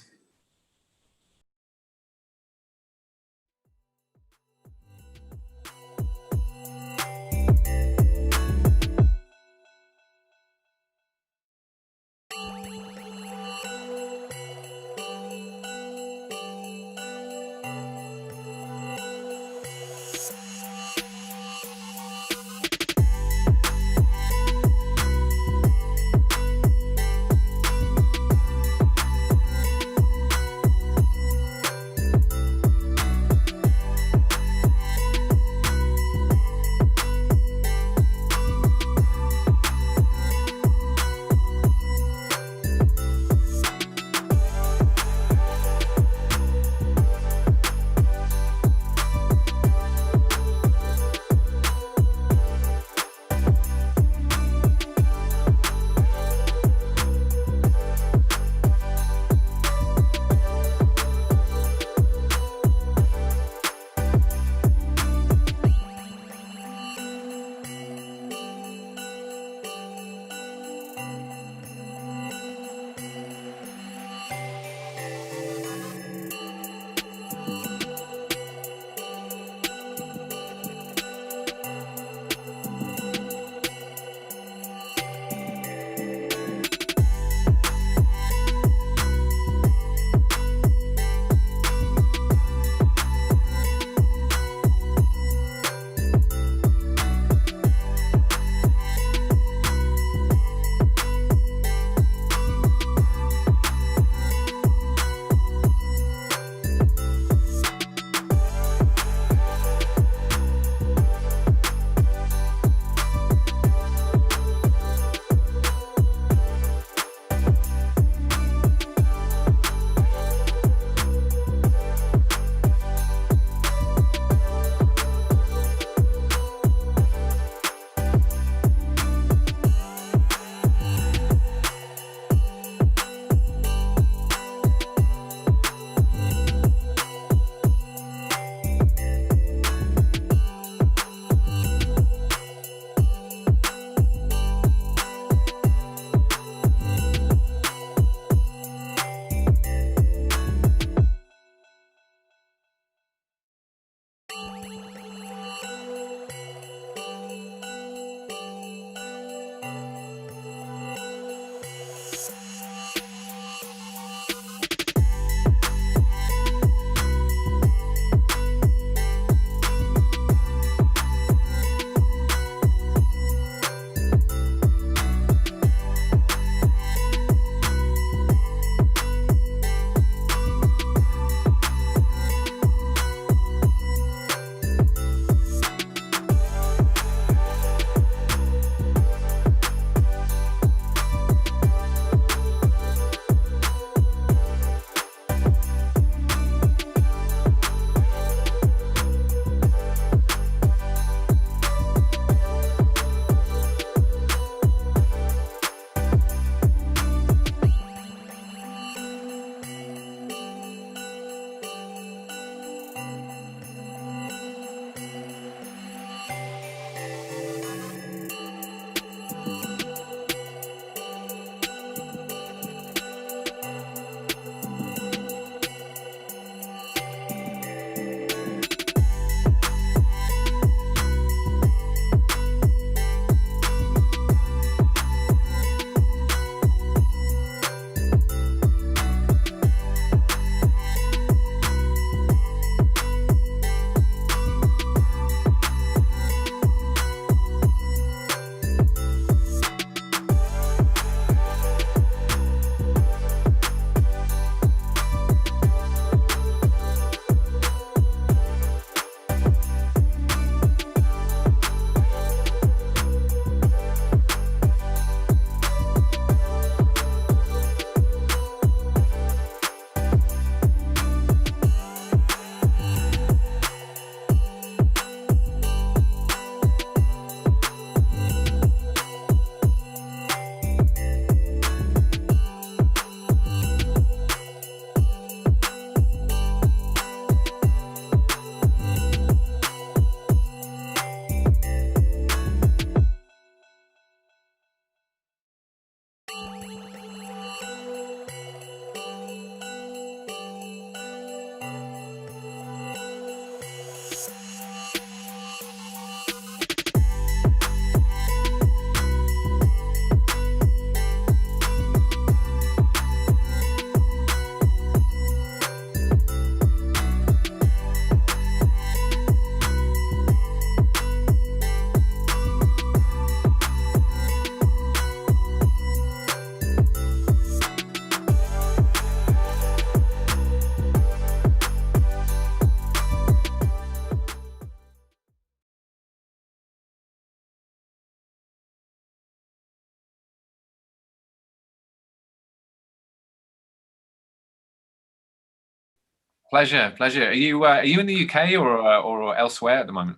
Pleasure, pleasure. Are you in the UK or elsewhere at the moment?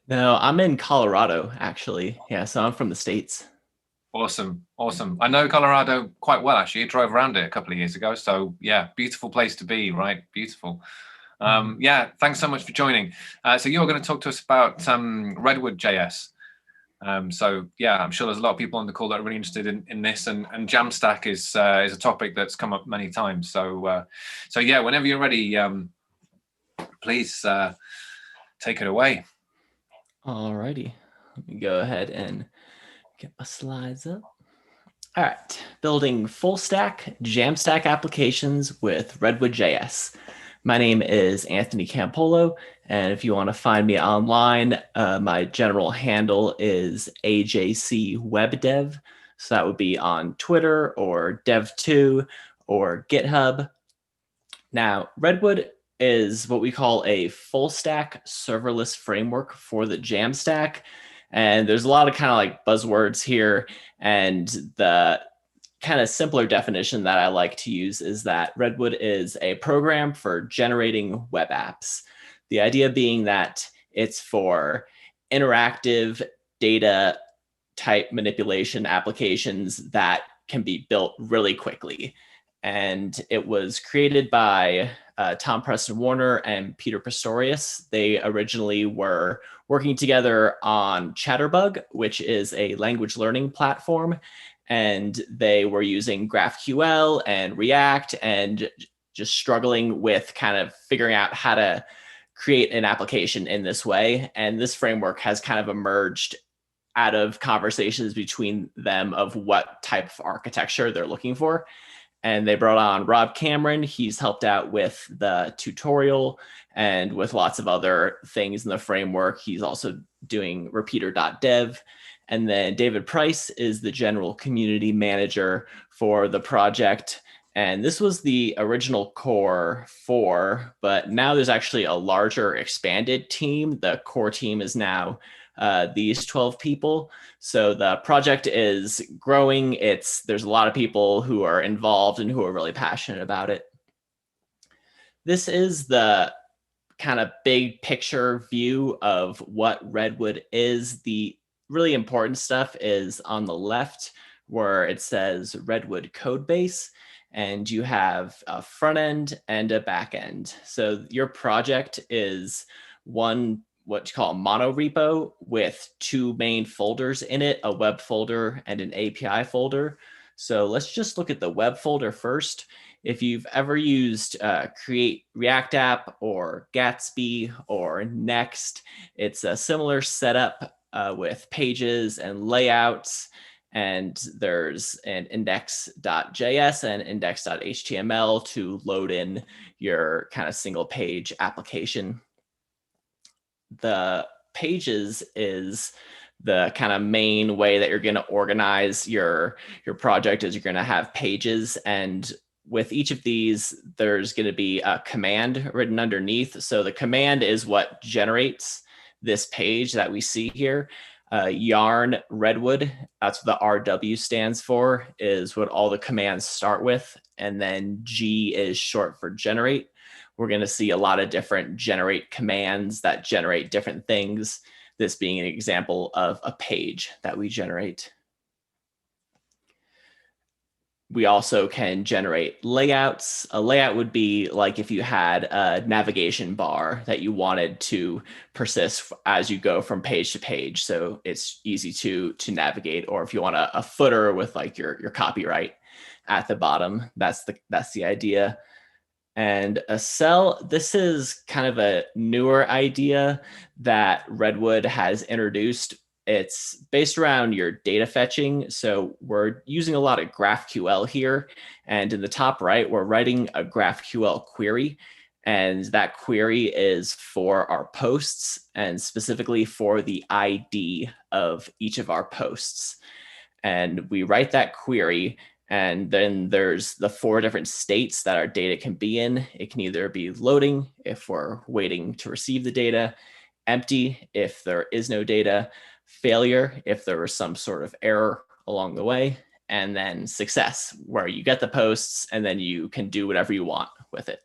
No, I'm in Colorado, actually. Yeah, so I'm from the States. Awesome, awesome. I know Colorado quite well, actually. I drove around it a couple of years ago. So yeah, beautiful place to be, right? Beautiful. Yeah, thanks so much for joining. So you're going to talk to us about RedwoodJS. So yeah, I'm sure there's a lot of people on the call that are really interested in this, and Jamstack is a topic that's come up many times. So so yeah, whenever you're ready, please take it away. Alrighty, let me go ahead and get my slides up. All right, building full stack Jamstack applications with RedwoodJS. My name is Anthony Campolo, and if you want to find me online, my general handle is AJCWebDev. So that would be on Twitter or Dev2 or GitHub. Now, Redwood is what we call a full stack serverless framework for the Jamstack. And there's a lot of kind of like buzzwords here. And the kind of simpler definition that I like to use is that Redwood is a program for generating web apps. The idea being that it's for interactive data type manipulation applications that can be built really quickly. And it was created by Tom Preston-Werner and Peter Pistorius. They originally were working together on Chatterbug, which is a language learning platform. And they were using GraphQL and React and just struggling with kind of figuring out how to create an application in this way. And this framework has kind of emerged out of conversations between them of what type of architecture they're looking for. And they brought on Rob Cameron. He's helped out with the tutorial and with lots of other things in the framework. He's also doing repeater.dev. And then David Price is the general community manager for the project. And this was the original core 4, but now there's actually a larger expanded team. The core team is now these 12 people. So the project is growing. There's a lot of people who are involved and who are really passionate about it. This is the kind of big picture view of what Redwood is. The really important stuff is on the left where it says Redwood Codebase, and you have a front end and a back end. So your project is one what you call a mono repo with 2 main folders in it, a web folder and an API folder. So let's just look at the web folder first. If you've ever used Create React App or Gatsby or Next, it's a similar setup with pages and layouts. And there's an index.js and index.html to load in your kind of single page application. The pages is the kind of main way that you're going to organize your project is you're going to have pages. And with each of these, there's going to be a command written underneath. So the command is what generates this page that we see here. Yarn Redwood, that's what the RW stands for, is what all the commands start with. And then G is short for generate. We're going to see a lot of different generate commands that generate different things. This being an example of a page that we generate. We also can generate layouts. A layout would be like if you had a navigation bar that you wanted to persist as you go from page to page, so it's easy to navigate. Or if you want a footer with like your copyright at the bottom, that's the idea. And a cell, this is kind of a newer idea that Redwood has introduced. It's based around your data fetching. So we're using a lot of GraphQL here. And in the top right, we're writing a GraphQL query. And that query is for our posts and specifically for the ID of each of our posts. And we write that query. And then there's the 4 different states that our data can be in. It can either be loading if we're waiting to receive the data, empty if there is no data, failure if there was some sort of error along the way, and then success, where you get the posts and then you can do whatever you want with it.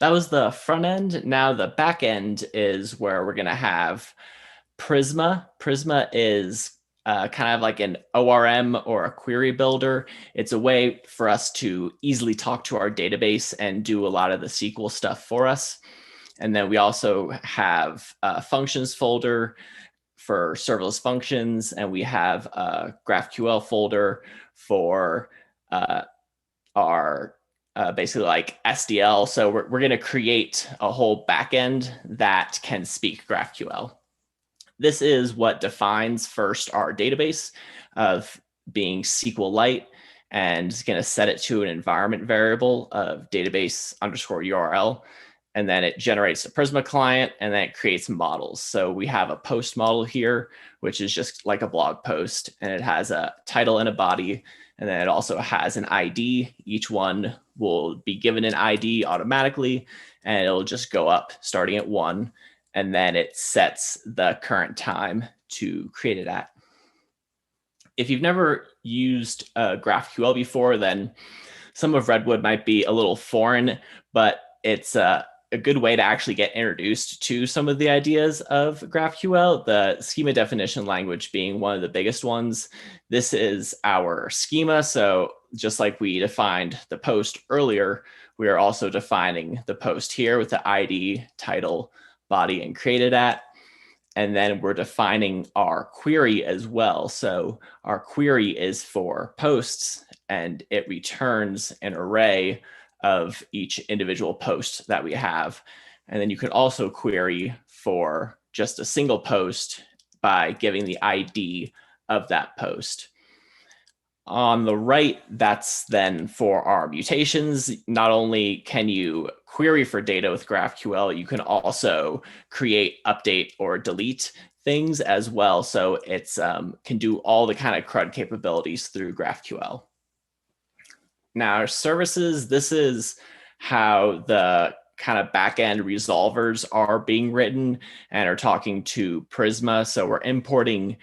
that was the front end. Now the back end is where we're going to have Prisma. Prisma is kind of like an ORM or a query builder. It's a way for us to easily talk to our database and do a lot of the SQL stuff for us. And then we also have a functions folder for serverless functions, and we have a GraphQL folder for our basically like SDL. So we're going to create a whole backend that can speak GraphQL. This is what defines first our database of being SQLite, and it's going to set it to an environment variable of database underscore URL. And then it generates a Prisma client, and then it creates models. So we have a post model here, which is just like a blog post, and it has a title and a body. And then it also has an ID. Each one will be given an ID automatically, and it'll just go up starting at 1. And then it sets the current time to create it at. If you've never used GraphQL before, then some of Redwood might be a little foreign, but it's a good way to actually get introduced to some of the ideas of GraphQL, the schema definition language being one of the biggest ones. This is our schema. So just like we defined the post earlier, we are also defining the post here with the ID, title, body, and created at. And then we're defining our query as well. So our query is for posts, and it returns an array of each individual post that we have. And then you can also query for just a single post by giving the ID of that post. On the right, that's then for our mutations. Not only can you query for data with GraphQL, you can also create, update, or delete things as well. So it's can do all the kind of CRUD capabilities through GraphQL. Now, our services, this is how the kind of backend resolvers are being written and are talking to Prisma. So we're importing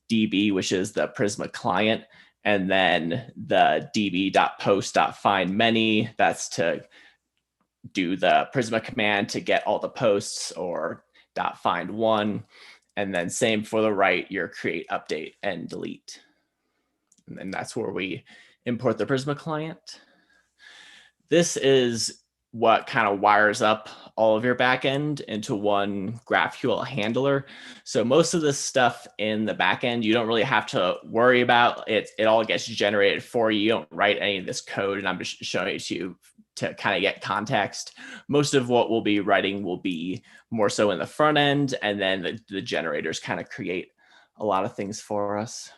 DB, which is the Prisma client, and then the db.post.findMany, that's to do the Prisma command to get all the posts, or .find1. And then same for the right, your create, update, and delete. And then that's where we import the Prisma client. This is what kind of wires up all of your backend into one GraphQL handler. So most of this stuff in the backend, you don't really have to worry about. It all gets generated for you. You don't write any of this code, and I'm just showing it to you to kind of get context. Most of what we'll be writing will be more so in the front end, and then the generators kind of create a lot of things for us.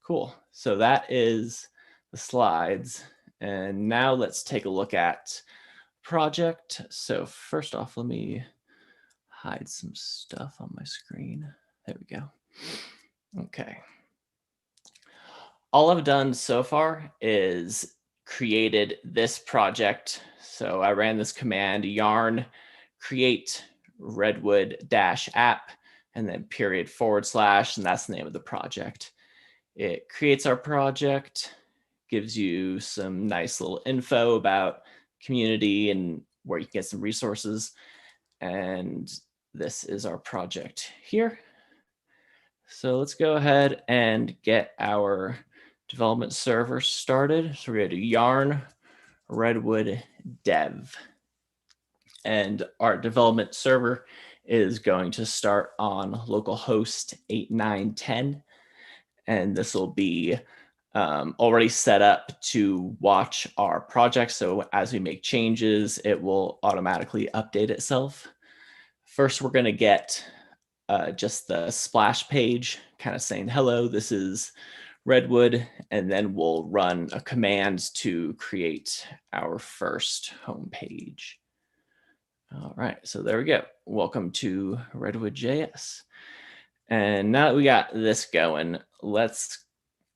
Cool. So that is the slides. And now let's take a look at project. So first off, let me hide some stuff on my screen. There we go. Okay. All I've done so far is created this project. So I ran this command yarn create redwood-app and then period / and that's the name of the project. It creates our project, gives you some nice little info about community and where you can get some resources. And this is our project here. So let's go ahead and get our development server started. So we're going to do yarn redwood dev. And our development server is going to start on localhost 8910. And this will be already set up to watch our project. So as we make changes, it will automatically update itself. First, we're going to get just the splash page kind of saying, hello, this is Redwood. And then we'll run a command to create our first home page. All right, so there we go. Welcome to RedwoodJS. And now that we got this going, let's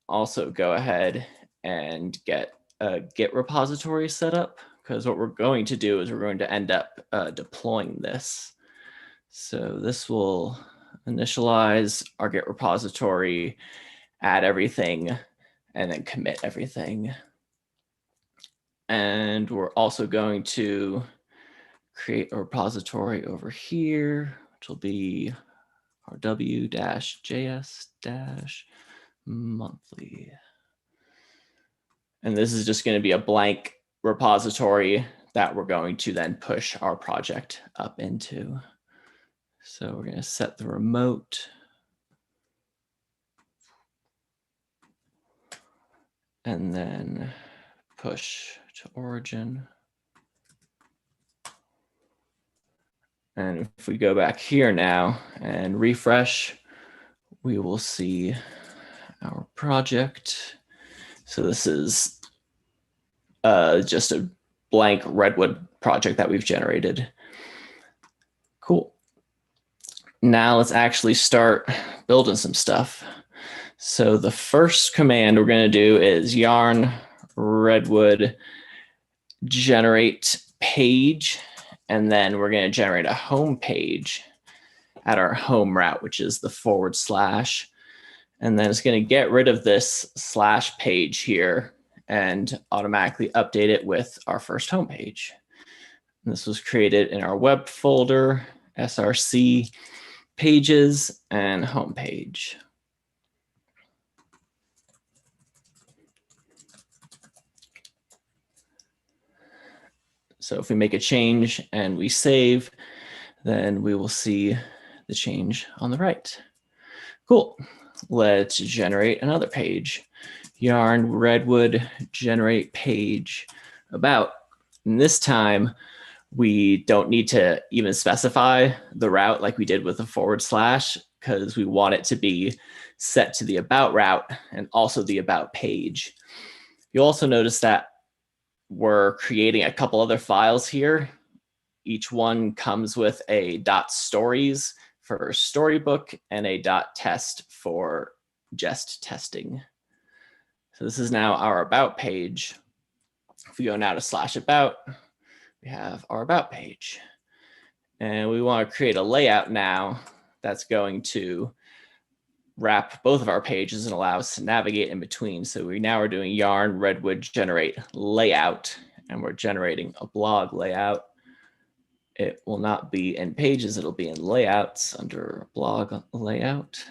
also go ahead and get a Git repository set up, because what we're going to do is we're going to end up deploying this. So this will initialize our Git repository, add everything, and then commit everything. And we're also going to create a repository over here, which will be rw-js-monthly. And this is just going to be a blank repository that we're going to then push our project up into. So we're going to set the remote. And then push to origin. And if we go back here now and refresh, we will see our project. So this is just a blank Redwood project that we've generated. Cool. Now let's actually start building some stuff. So the first command we're going to do is yarn redwood generate page, and then we're going to generate a home page at our home route, which is the /. And then it's going to get rid of this / page here and automatically update it with our first home page. And this was created in our web folder, src pages and home page. So if we make a change and we save, then we will see the change on the right. Cool. Let's generate another page. Yarn redwood generate page about. And this time, we don't need to even specify the route like we did with the /, because we want it to be set to the about route and also the about page. You'll also notice that we're creating a couple other files here. Each one comes with a .stories for storybook and a .test for just testing. So this is now our about page. If we go now to /about, we have our about page. And we want to create a layout now that's going to wrap both of our pages and allow us to navigate in between. So we now are doing yarn redwood generate layout, and we're generating a blog layout. It will not be in pages, it'll be in layouts under blog layout.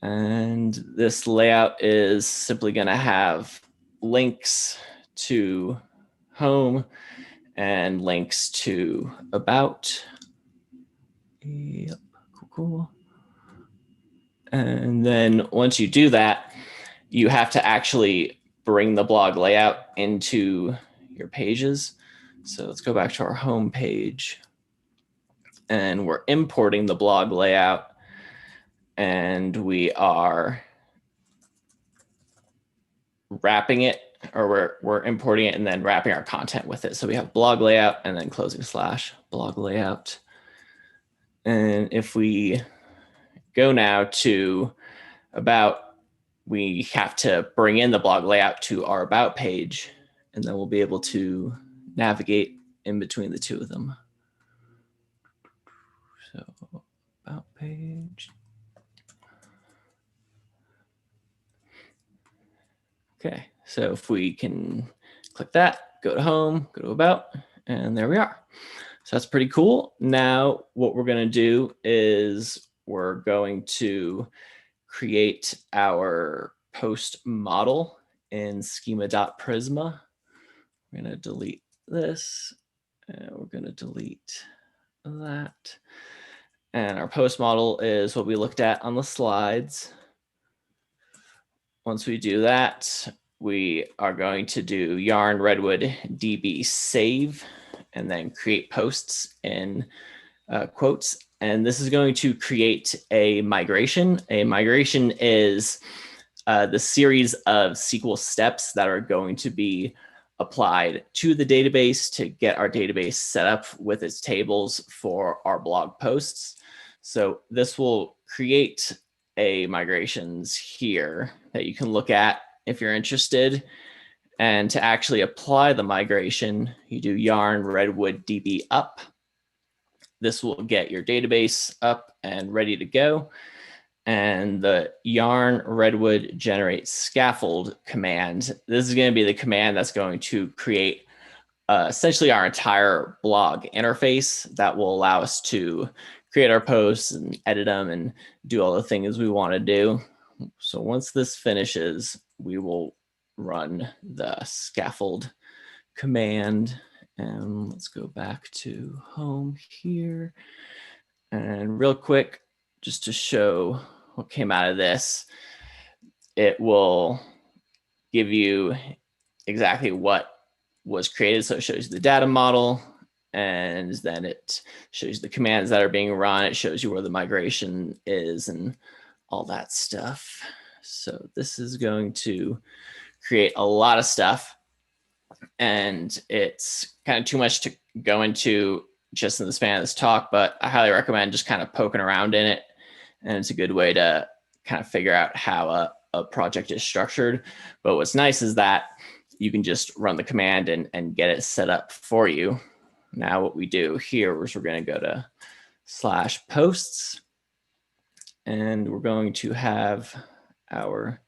And this layout is simply going to have links to home and links to about. Yep, cool. And then once you do that, you have to actually bring the blog layout into your pages. So let's go back to our home page. And we're importing the blog layout. And we are wrapping it, or we're importing it and then wrapping our content with it. So we have blog layout and then / blog layout. And if we go now to about, we have to bring in the blog layout to our about page, and then we'll be able to navigate in between the two of them. So about page. Okay, so if we can click that, go to home, go to about, and there we are. So that's pretty cool. Now what we're going to do is we're going to create our post model in schema.prisma. We're going to delete this, and we're going to delete that. And our post model is what we looked at on the slides. Once we do that, we are going to do yarn redwood db save and then create posts in quotes. And this is going to create a migration. A migration is the series of SQL steps that are going to be applied to the database to get our database set up with its tables for our blog posts. So this will create a migrations here that you can look at if you're interested. And to actually apply the migration, you do yarn redwood db up. This will get your database up and ready to go. And the yarn redwood generate scaffold command, this is going to be the command that's going to create essentially our entire blog interface that will allow us to create our posts and edit them and do all the things we want to do. So once this finishes, we will run the scaffold command. And let's go back to home here. And real quick, just to show what came out of this, it will give you exactly what was created. So it shows you the data model, and then it shows you the commands that are being run. It shows you where the migration is and all that stuff. So this is going to create a lot of stuff, and it's kind of too much to go into just in the span of this talk, but I highly recommend just kind of poking around in it. And it's a good way to kind of figure out how a project is structured. But what's nice is that you can just run the command and get it set up for you. Now what we do here is we're going to go to /posts, and we're going to have our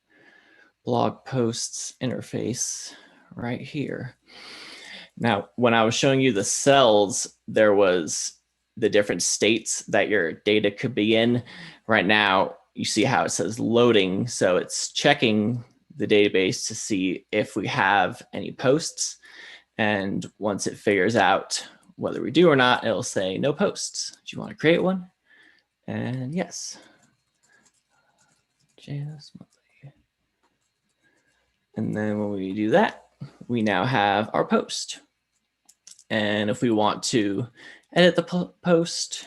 blog posts interface right here. Now, when I was showing you the cells, there was the different states that your data could be in. Right now, you see how it says loading. So it's checking the database to see if we have any posts. And once it figures out whether we do or not, it'll say no posts. Do you want to create one? And yes. JS monthly. And then when we do that, we now have our post. And if we want to edit the post,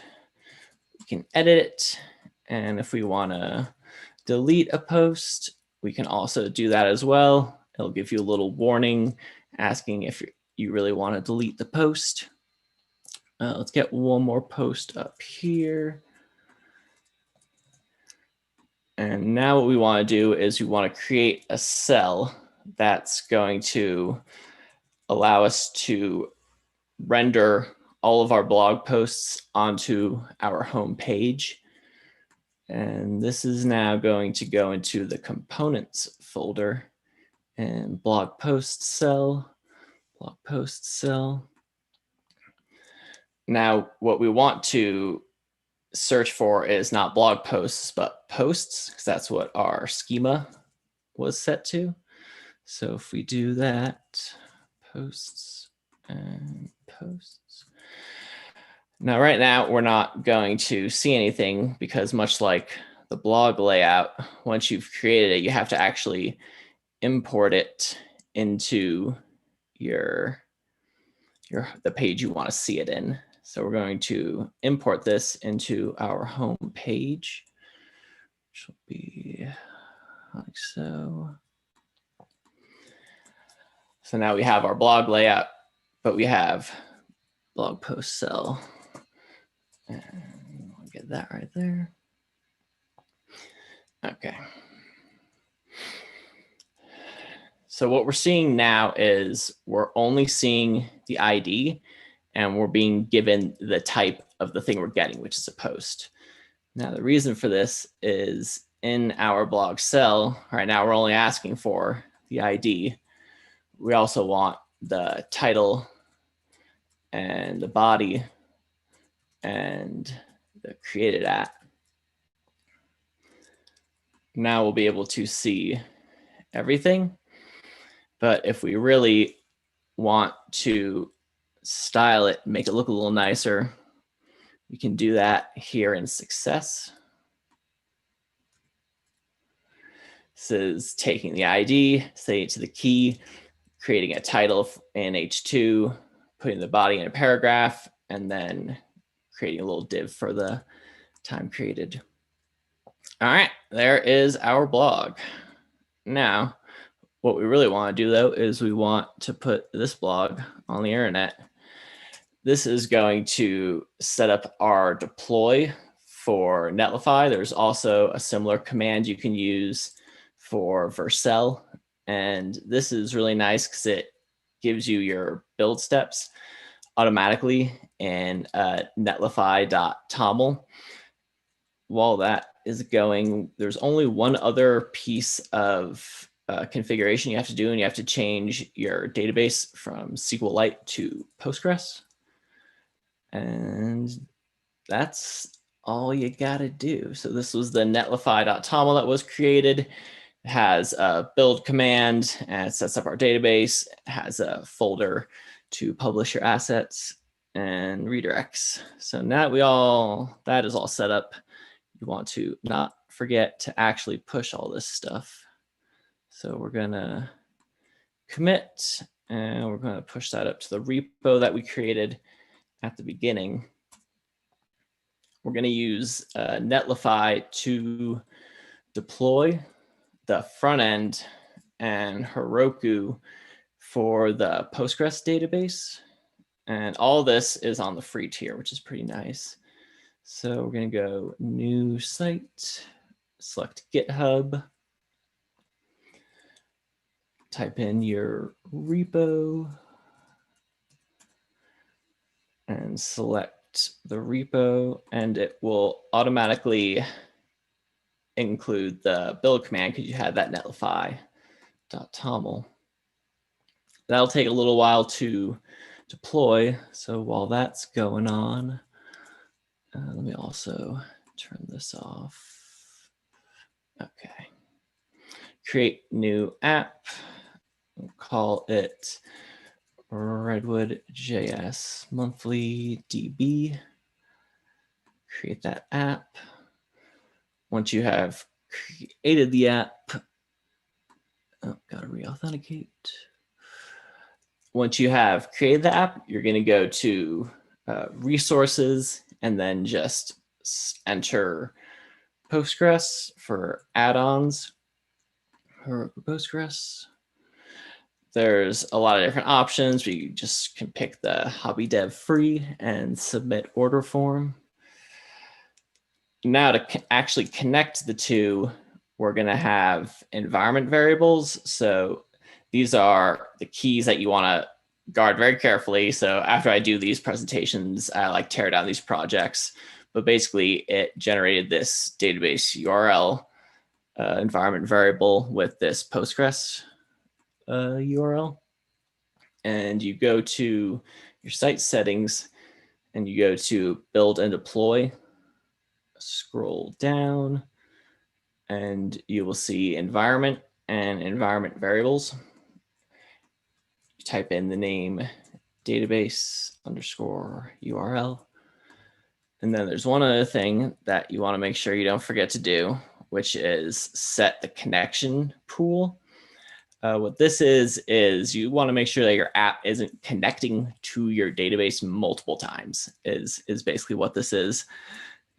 we can edit it. And if we want to delete a post, we can also do that as well. It'll give you a little warning asking if you really want to delete the post. Let's get one more post up here. And now what we want to do is we want to create a cell that's going to allow us to render all of our blog posts onto our home page. And this is now going to go into the components folder and blog post cell, blog post cell. Now, what we want to search for is not blog posts, but posts, because that's what our schema was set to. So if we do that, posts and posts. Now, right now, we're not going to see anything because much like the blog layout, once you've created it, you have to actually import it into the page you want to see it in. So we're going to import this into our home page, which will be like so. So now we have our blog layout, but we have blog post cell. And we'll get that right there. Okay. So what we're seeing now is we're only seeing the ID, and we're being given the type of the thing we're getting, which is a post. Now, the reason for this is in our blog cell, right now we're only asking for the ID. We also want the title and the body and the created at. Now we'll be able to see everything. But if we really want to style it, make it look a little nicer, we can do that here in Success. This is taking the ID, setting it to the key, creating a title in H2, putting the body in a paragraph, and then creating a little div for the time created. All right, there is our blog. Now, what we really want to do, though, is we want to put this blog on the internet. This is going to set up our deploy for Netlify. There's also a similar command you can use for Vercel. And this is really nice because it gives you your build steps automatically in netlify.toml. While that is going, there's only one other piece of configuration you have to do, and you have to change your database from SQLite to Postgres. And that's all you got to do. So this was the netlify.toml that was created. It has a build command, and it sets up our database. It has a folder to publish your assets and redirects. So now that is all set up, you want to not forget to actually push all this stuff. So we're going to commit, and we're going to push that up to the repo that we created at the beginning. We're going to use Netlify to deploy the front end and Heroku for the Postgres database. And all this is on the free tier, which is pretty nice. So we're going to go new site, select GitHub, type in your repo, and select the repo, and it will automatically include the build command because you had that netlify.toml. That'll take a little while to deploy. So while that's going on, let me also turn this off. Okay. Create new app. We'll call it RedwoodJS monthly DB. Create that app. Once you have created the app, gotta re-authenticate. Once you have created the app, you're going to go to resources and then just enter Postgres for add-ons. Postgres. There's a lot of different options. We just can pick the hobby dev free and submit order form. Now to actually connect the two, we're going to have environment variables. So these are the keys that you want to guard very carefully. So after I do these presentations, I like tear down these projects. But basically, it generated this database URL environment variable with this Postgres URL. And you go to your site settings, and you go to build and deploy. Scroll down, and you will see environment and environment variables. You type in the name database underscore URL. And then there's one other thing that you want to make sure you don't forget to do, which is set the connection pool. What this is you want to make sure that your app isn't connecting to your database multiple times is basically what this is.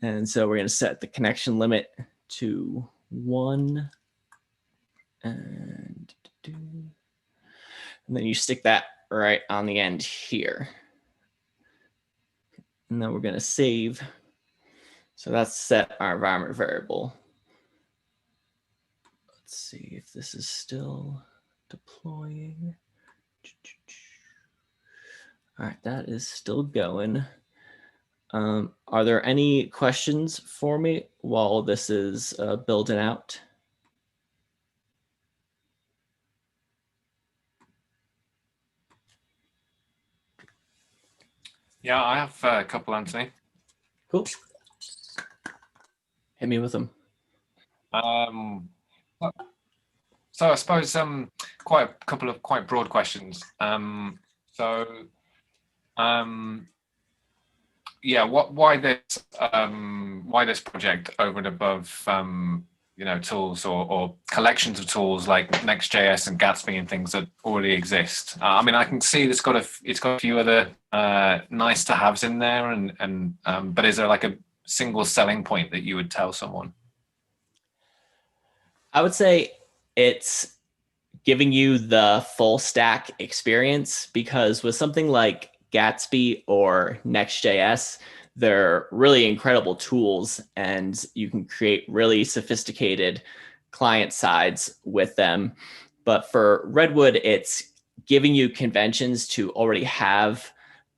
And so we're going to set the connection limit to 1. And then you stick that right on the end here. And then we're going to save. So that's set our environment variable. Let's see if this is still deploying. All right, that is still going. Are there any questions for me while this is building out? Yeah, I have a couple, Anthony. Cool. Hit me with them. So I suppose quite a couple of quite broad questions. Yeah, why this project over and above tools or collections of tools like Next.js and Gatsby and things that already exist? I mean, I can see it's got a few other nice to haves in there, but is there like a single selling point that you would tell someone? I would say it's giving you the full stack experience, because with something like Gatsby or Next.js, they're really incredible tools, and you can create really sophisticated client sides with them. But for Redwood, it's giving you conventions to already have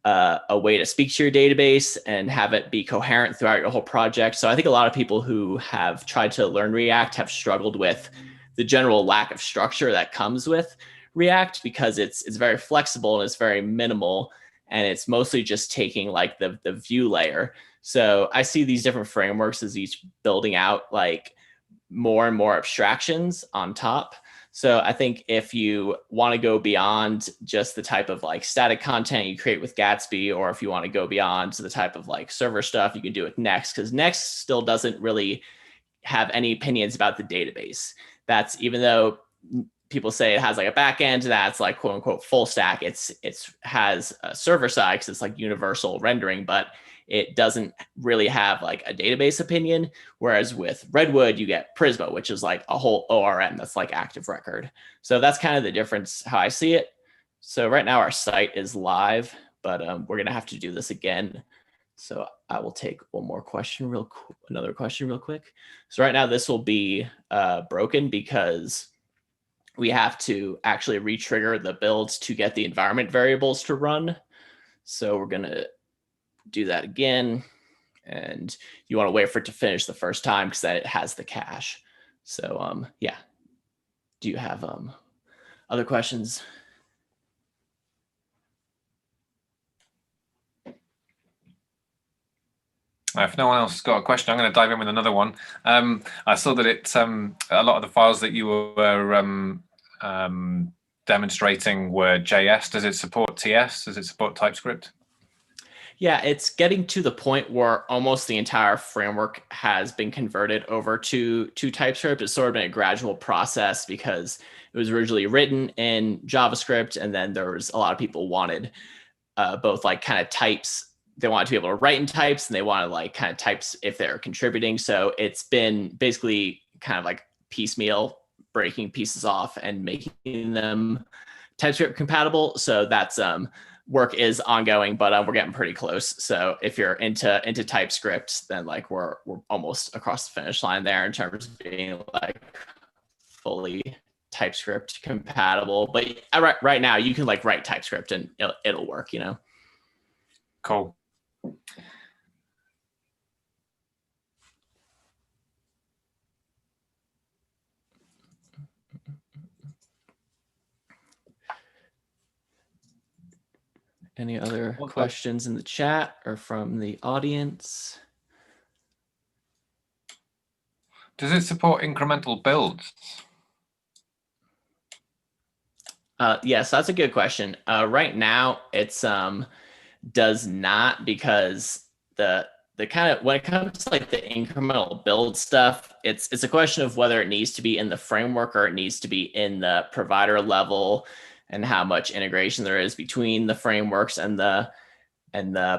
a way to speak to your database and have it be coherent throughout your whole project. So I think a lot of people who have tried to learn React have struggled with the general lack of structure that comes with React, because it's very flexible and it's very minimal, and it's mostly just taking like the view layer. So I see these different frameworks as each building out like more and more abstractions on top. So I think if you want to go beyond just the type of like static content you create with Gatsby, or if you want to go beyond to the type of like server stuff, you can do it Next, because Next still doesn't really have any opinions about the database. That's, even though people say it has like a backend that's like quote unquote full stack, it has a server side because it's like universal rendering, but it doesn't really have like a database opinion. Whereas with Redwood, you get Prisma, which is like a whole ORM that's like active record. So that's kind of the difference how I see it. So right now our site is live, but we're going to have to do this again. So I will take one more question another question real quick. So right now this will be broken because we have to actually re-trigger the builds to get the environment variables to run. So we're going to do that again. And you want to wait for it to finish the first time because then it has the cache. So yeah. Do you have other questions? If no one else has got a question, I'm going to dive in with another one. I saw that it's a lot of the files that you were demonstrating were JS. Does it support TS? Does it support TypeScript? Yeah, it's getting to the point where almost the entire framework has been converted over to TypeScript. It's sort of been a gradual process because it was originally written in JavaScript, and then there was a lot of people wanted both like kind of types. They wanted to be able to write in types, and they wanted like kind of types if they're contributing. So it's been basically kind of like piecemeal, breaking pieces off and making them TypeScript compatible. So that's work is ongoing, but we're getting pretty close. So if you're into TypeScript, then like we're almost across the finish line there in terms of being like fully TypeScript compatible. But right now you can like write TypeScript and it'll work, you know. Cool. Any other questions in the chat or from the audience? Does it support incremental builds? Yes, that's a good question. Right now, it's does not, because the kind of, when it comes to like the incremental build stuff, it's a question of whether it needs to be in the framework or it needs to be in the provider level, and how much integration there is between the frameworks and the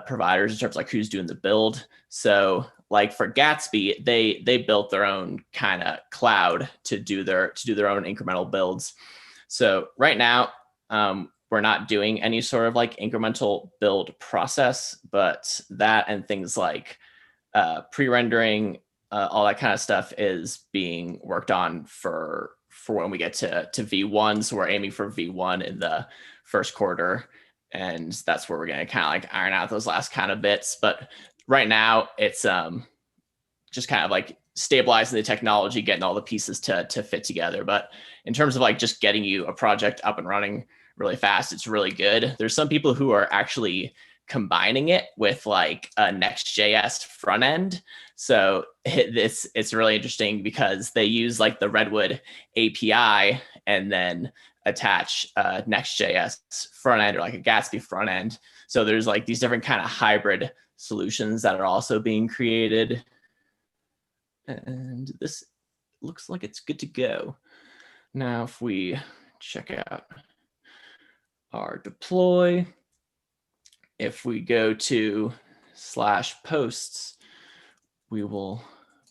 providers in terms of like who's doing the build. So like for Gatsby, they built their own kind of cloud to do their own incremental builds. So right now, we're not doing any sort of like incremental build process, but that and things like pre-rendering, all that kind of stuff is being worked on for when we get to V1. So we're aiming for V1 in the first quarter. And that's where we're going to kind of like iron out those last kind of bits. But right now it's just kind of like stabilizing the technology, getting all the pieces to fit together. But in terms of like just getting you a project up and running really fast, it's really good. There's some people who are actually combining it with like a Next.js front end. So it's really interesting because they use like the Redwood API and then attach Next.js front end or like a Gatsby front end. So there's like these different kind of hybrid solutions that are also being created. And this looks like it's good to go. Now, if we check out our deploy, if we go to /posts, we will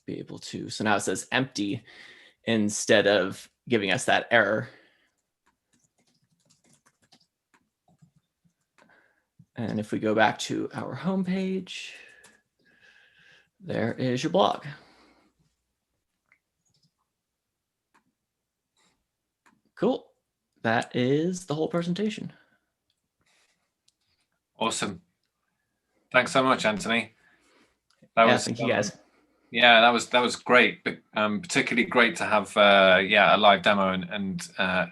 be able to, so now it says empty instead of giving us that error. And if we go back to our homepage, there is your blog. Cool. That is the whole presentation. Awesome. Thanks so much, Anthony. Thank you guys. Yeah, that was great. Particularly great to have a live demo and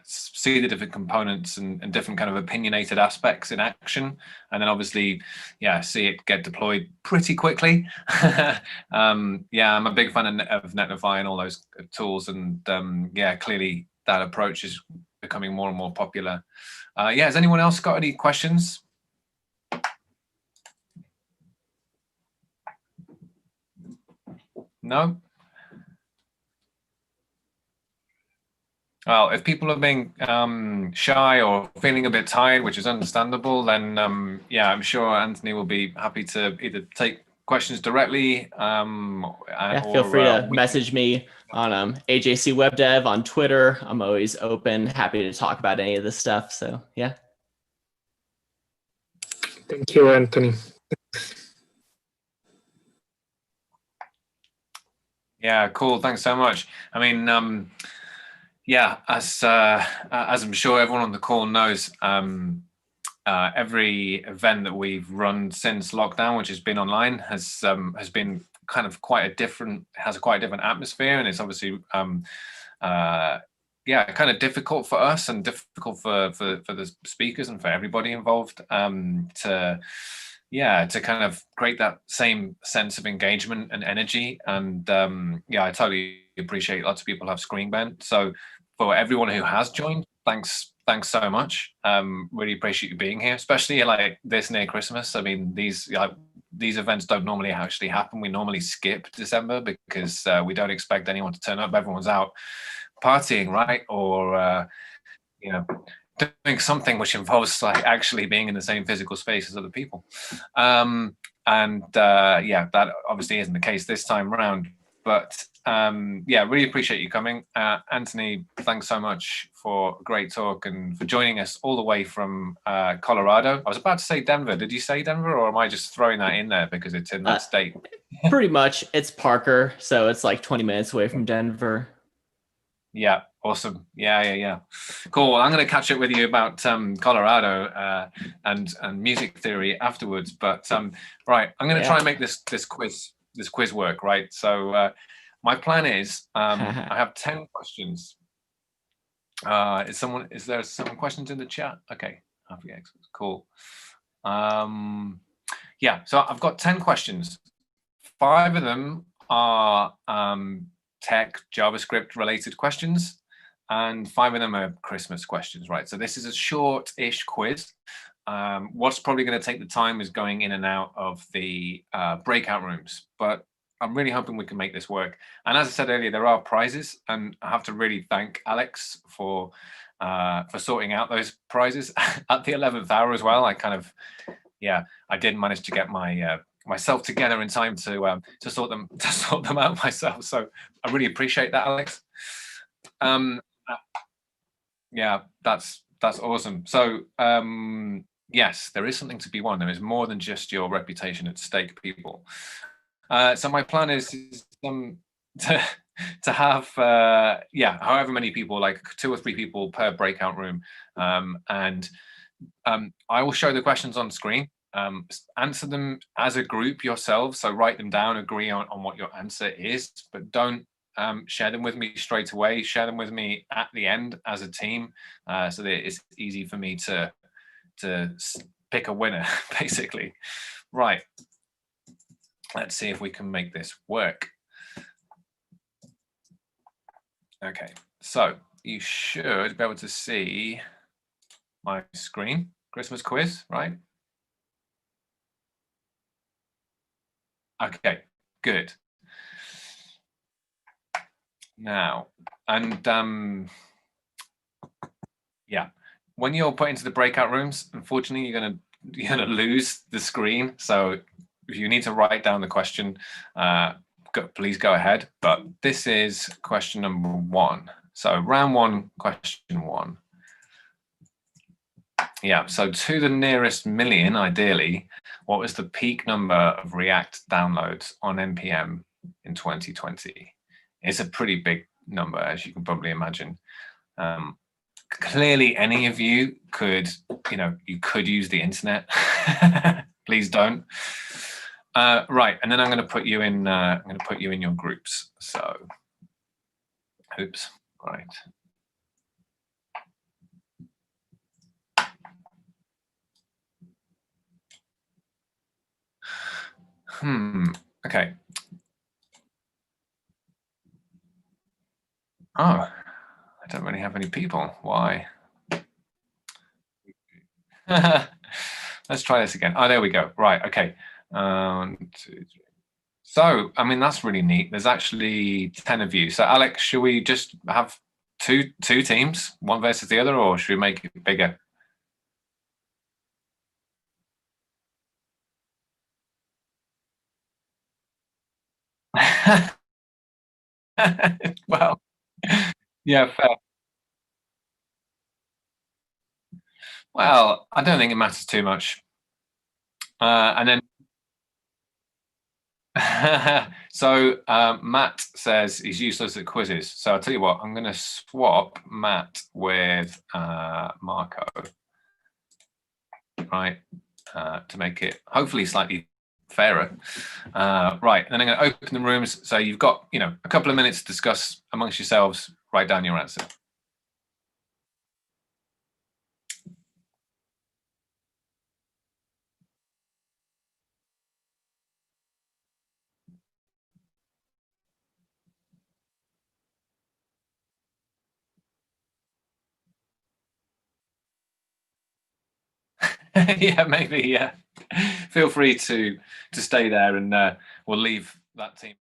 see the different components and different kind of opinionated aspects in action, and then obviously, see it get deployed pretty quickly. I'm a big fan of Netlify and all those tools, and clearly that approach is becoming more and more popular. Has anyone else got any questions? No? Well, if people are being shy or feeling a bit tired, which is understandable, then I'm sure Anthony will be happy to either take questions directly. Feel free to message me on AJC Web Dev on Twitter. I'm always open, happy to talk about any of this stuff. So yeah. Thank you, Anthony. Yeah, cool. Thanks so much. I mean, as I'm sure everyone on the call knows, every event that we've run since lockdown, which has been online, has been kind of quite a different atmosphere, and it's obviously kind of difficult for us and difficult for the speakers and for everybody involved to kind of create that same sense of engagement and energy. And I totally appreciate lots of people have screen bent. So for everyone who has joined, thanks so much. Really appreciate you being here, especially like this near Christmas. I mean, these events don't normally actually happen. We normally skip December because we don't expect anyone to turn up. Everyone's out partying, right? Or doing something which involves like actually being in the same physical space as other people. That obviously isn't the case this time around. But really appreciate you coming. Anthony, thanks so much for a great talk and for joining us all the way from Colorado. I was about to say Denver. Did you say Denver, or am I just throwing that in there because it's in that state? Pretty much. It's Parker, so it's like 20 minutes away from Denver. Yeah, awesome. Yeah. Cool. Well, I'm going to catch up with you about Colorado and music theory afterwards. But right, I'm going to try and make this quiz work, right? So my plan is I have 10 questions. Is there some questions in the chat? Okay, cool. So I've got 10 questions. 5 of them are tech JavaScript related questions, and 5 of them are Christmas questions, right? So this is a short-ish quiz. What's probably going to take the time is going in and out of the breakout rooms, but I'm really hoping we can make this work. And as I said earlier, there are prizes, and I have to really thank Alex for sorting out those prizes at the 11th hour as well. I didn't manage to get myself together in time to sort them out myself. So I really appreciate that, Alex. That's awesome. So yes, there is something to be won. There is more than just your reputation at stake, people. So my plan is to have however many people, like 2 or 3 people per breakout room, and I will show the questions on screen. Answer them as a group yourselves, so write them down, agree on what your answer is, but don't share them with me straight away. Share them with me at the end as a team, so that it's easy for me to pick a winner, basically. Right. Let's see if we can make this work. Okay, so you should be able to see my screen. Christmas quiz, right? Okay, good. Now, and when you're put into the breakout rooms, unfortunately, you're gonna lose the screen. So if you need to write down the question, please go ahead. But this is question number 1. So round 1, question 1. Yeah, so to the nearest million, ideally, what was the peak number of React downloads on NPM in 2020? It's a pretty big number, as you can probably imagine. Clearly, any of you could use the internet. Please don't. Right, and then I'm going to put you in. I'm going to put you in your groups. So, oops, right. Okay. Oh, I don't really have any people. Why? Let's try this again. Oh, there we go. Right. Okay. 1, 2, 3. So, I mean, that's really neat. There's actually 10 of you. So, Alex, should we just have two teams, one versus the other, or should we make it bigger? Well, yeah, fair. Well, I don't think it matters too much. And then, so Matt says he's useless at quizzes. So I'll tell you what, I'm going to swap Matt with Marco, right, to make it hopefully slightly fairer. Right, and then I'm going to open the rooms. So you've got, a couple of minutes to discuss amongst yourselves. Write down your answer. Yeah, maybe. Yeah, feel free to stay there, and we'll leave that team.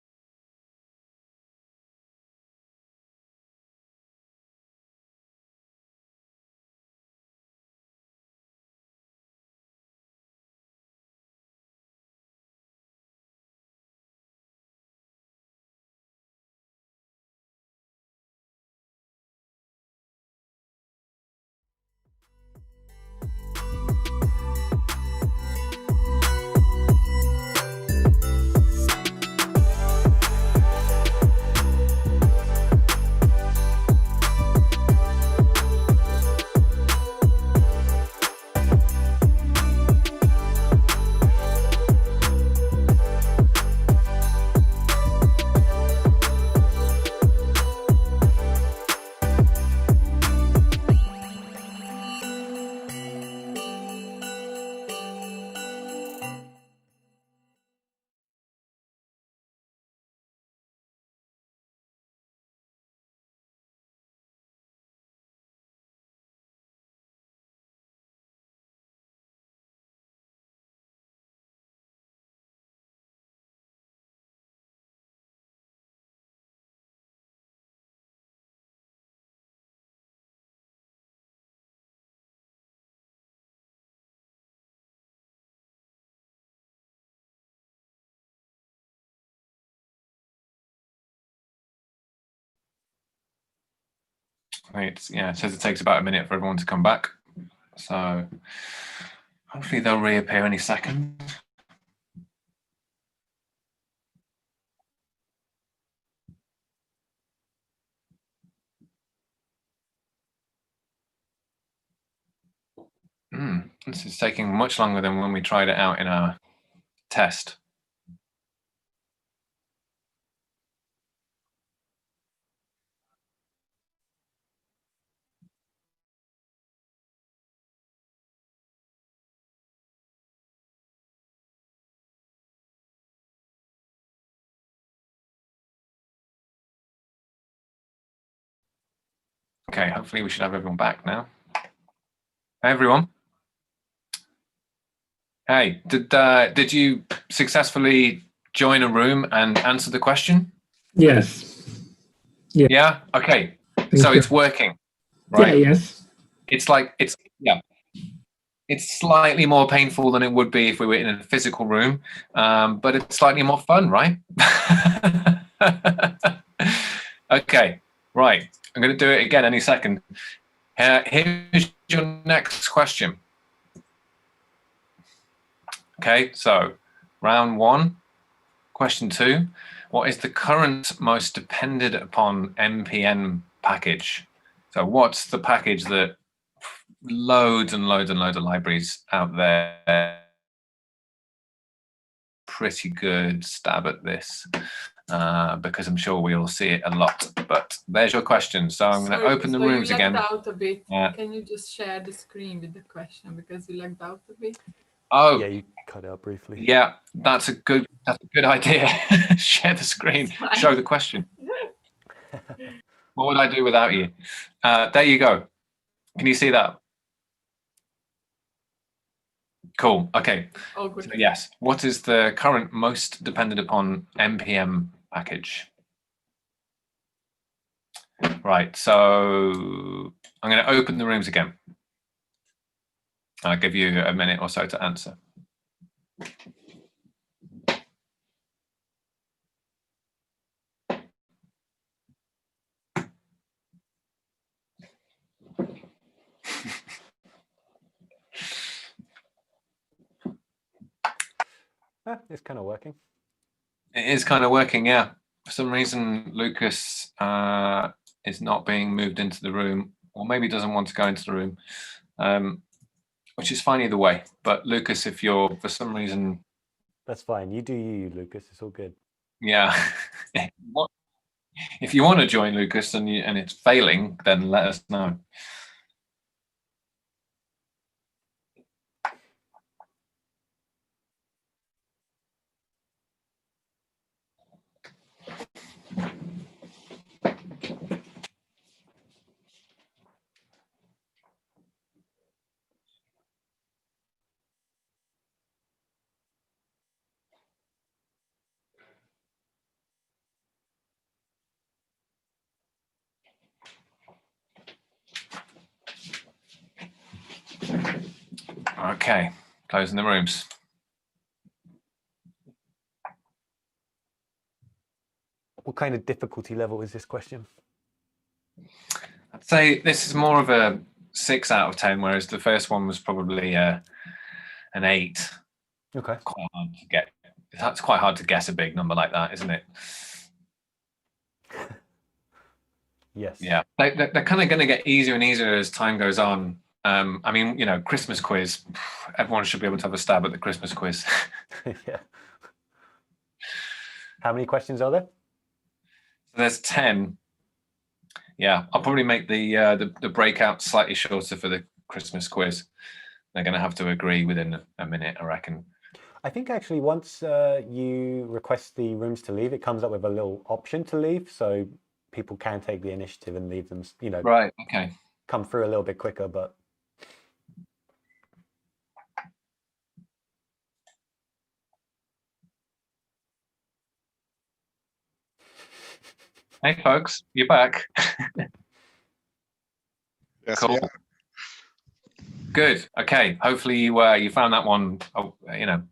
Right. Yeah, it says it takes about a minute for everyone to come back. So hopefully they'll reappear any second. This is taking much longer than when we tried it out in our test. Okay, hopefully we should have everyone back now. Hey, everyone. Hey, did you successfully join a room and answer the question? Yes. Yeah. Okay. So it's working, right? Yeah. Yes. It's it's slightly more painful than it would be if we were in a physical room, but it's slightly more fun, right? Okay. Right. I'm going to do it again any second. Here's your next question. Okay, so round 1, question 2. What is the current most depended upon npm package? So what's the package that loads and loads and loads of libraries out there pretty good stab at this because I'm sure we all see it a lot. But there's your question. So I'm going to open the rooms again. You lagged out a bit. Can you just share the screen with the question because you lagged out a bit? Oh, yeah, you cut out briefly. Yeah, that's a good idea. Share the screen, show the question. What would I do without you? There you go. Can you see that? Cool. Okay. Oh, good. So yes. What is the current most depended upon npm package? Right. So I'm going to open the rooms again. I'll give you a minute or so to answer. It's kind of working. It is kind of working, yeah. For some reason, Lucas is not being moved into the room, or maybe doesn't want to go into the room, which is fine either way. But Lucas, if you're, for some reason... That's fine. You do you, Lucas. It's all good. Yeah. If you want to join, Lucas, and it's failing, then let us know. Okay, closing the rooms. What kind of difficulty level is this question? I'd say this is more of a 6 out of 10, whereas the first one was probably an 8. Okay. Quite hard to get. That's quite hard to guess a big number like that, isn't it? Yes. Yeah, they're kind of going to get easier and easier as time goes on. I mean, Christmas quiz. Everyone should be able to have a stab at the Christmas quiz. Yeah. How many questions are there? There's 10. Yeah, I'll probably make the breakout slightly shorter for the Christmas quiz. They're going to have to agree within a minute, I reckon. I think actually once you request the rooms to leave, it comes up with a little option to leave, so people can take the initiative and leave them. Right. Okay. Come through a little bit quicker, but. Hey, folks, you're back. Yes, Cool. yeah. Good. Okay. Hopefully you found that one,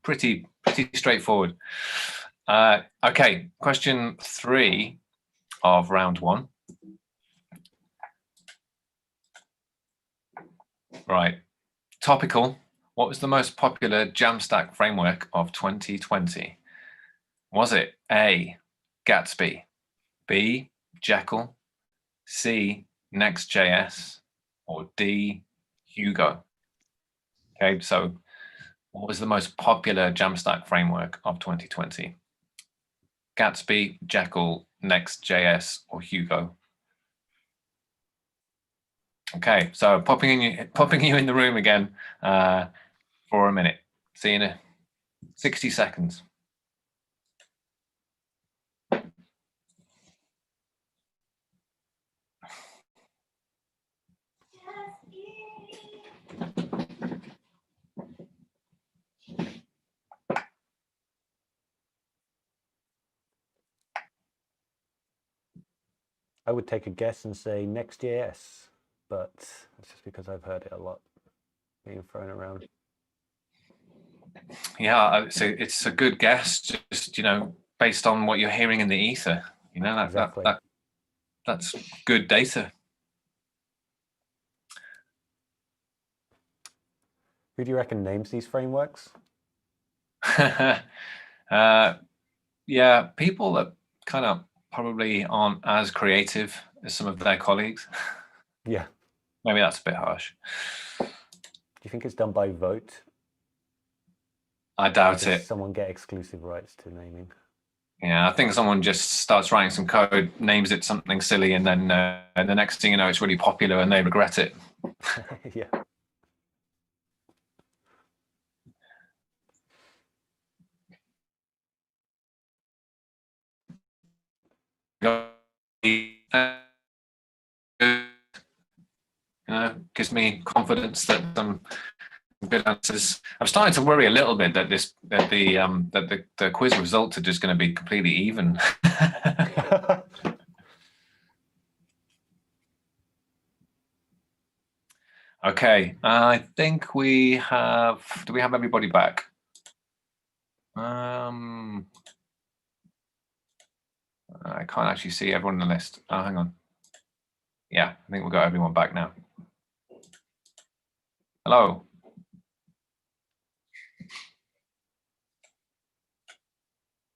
pretty straightforward. Okay. Question 3 of round 1. Right. Topical. What was the most popular Jamstack framework of 2020? Was it A, Gatsby, B, Jekyll, C, Next.js, or D, Hugo? Okay, so what was the most popular Jamstack framework of 2020? Gatsby, Jekyll, Next.js, or Hugo? Okay, so popping you in the room again for a minute. See you in 60 seconds. I would take a guess and say Next.js, but it's just because I've heard it a lot being thrown around. Yeah, it's a good guess, just based on what you're hearing in the ether. Exactly. That's good data. Who do you reckon names these frameworks? Yeah, people that kind of probably aren't as creative as some of their colleagues. Yeah. Maybe that's a bit harsh. Do you think it's done by vote? I doubt Does it. someone get exclusive rights to naming? Yeah, I think someone just starts writing some code, names it something silly, and then the next thing you know, it's really popular and they regret it. Yeah. Gives me confidence that some good answers. I'm starting to worry a little bit that the quiz results are just going to be completely even. Okay, I think we have. Do we have everybody back? I can't actually see everyone on the list. Oh, hang on. Yeah, I think we've got everyone back now. Hello.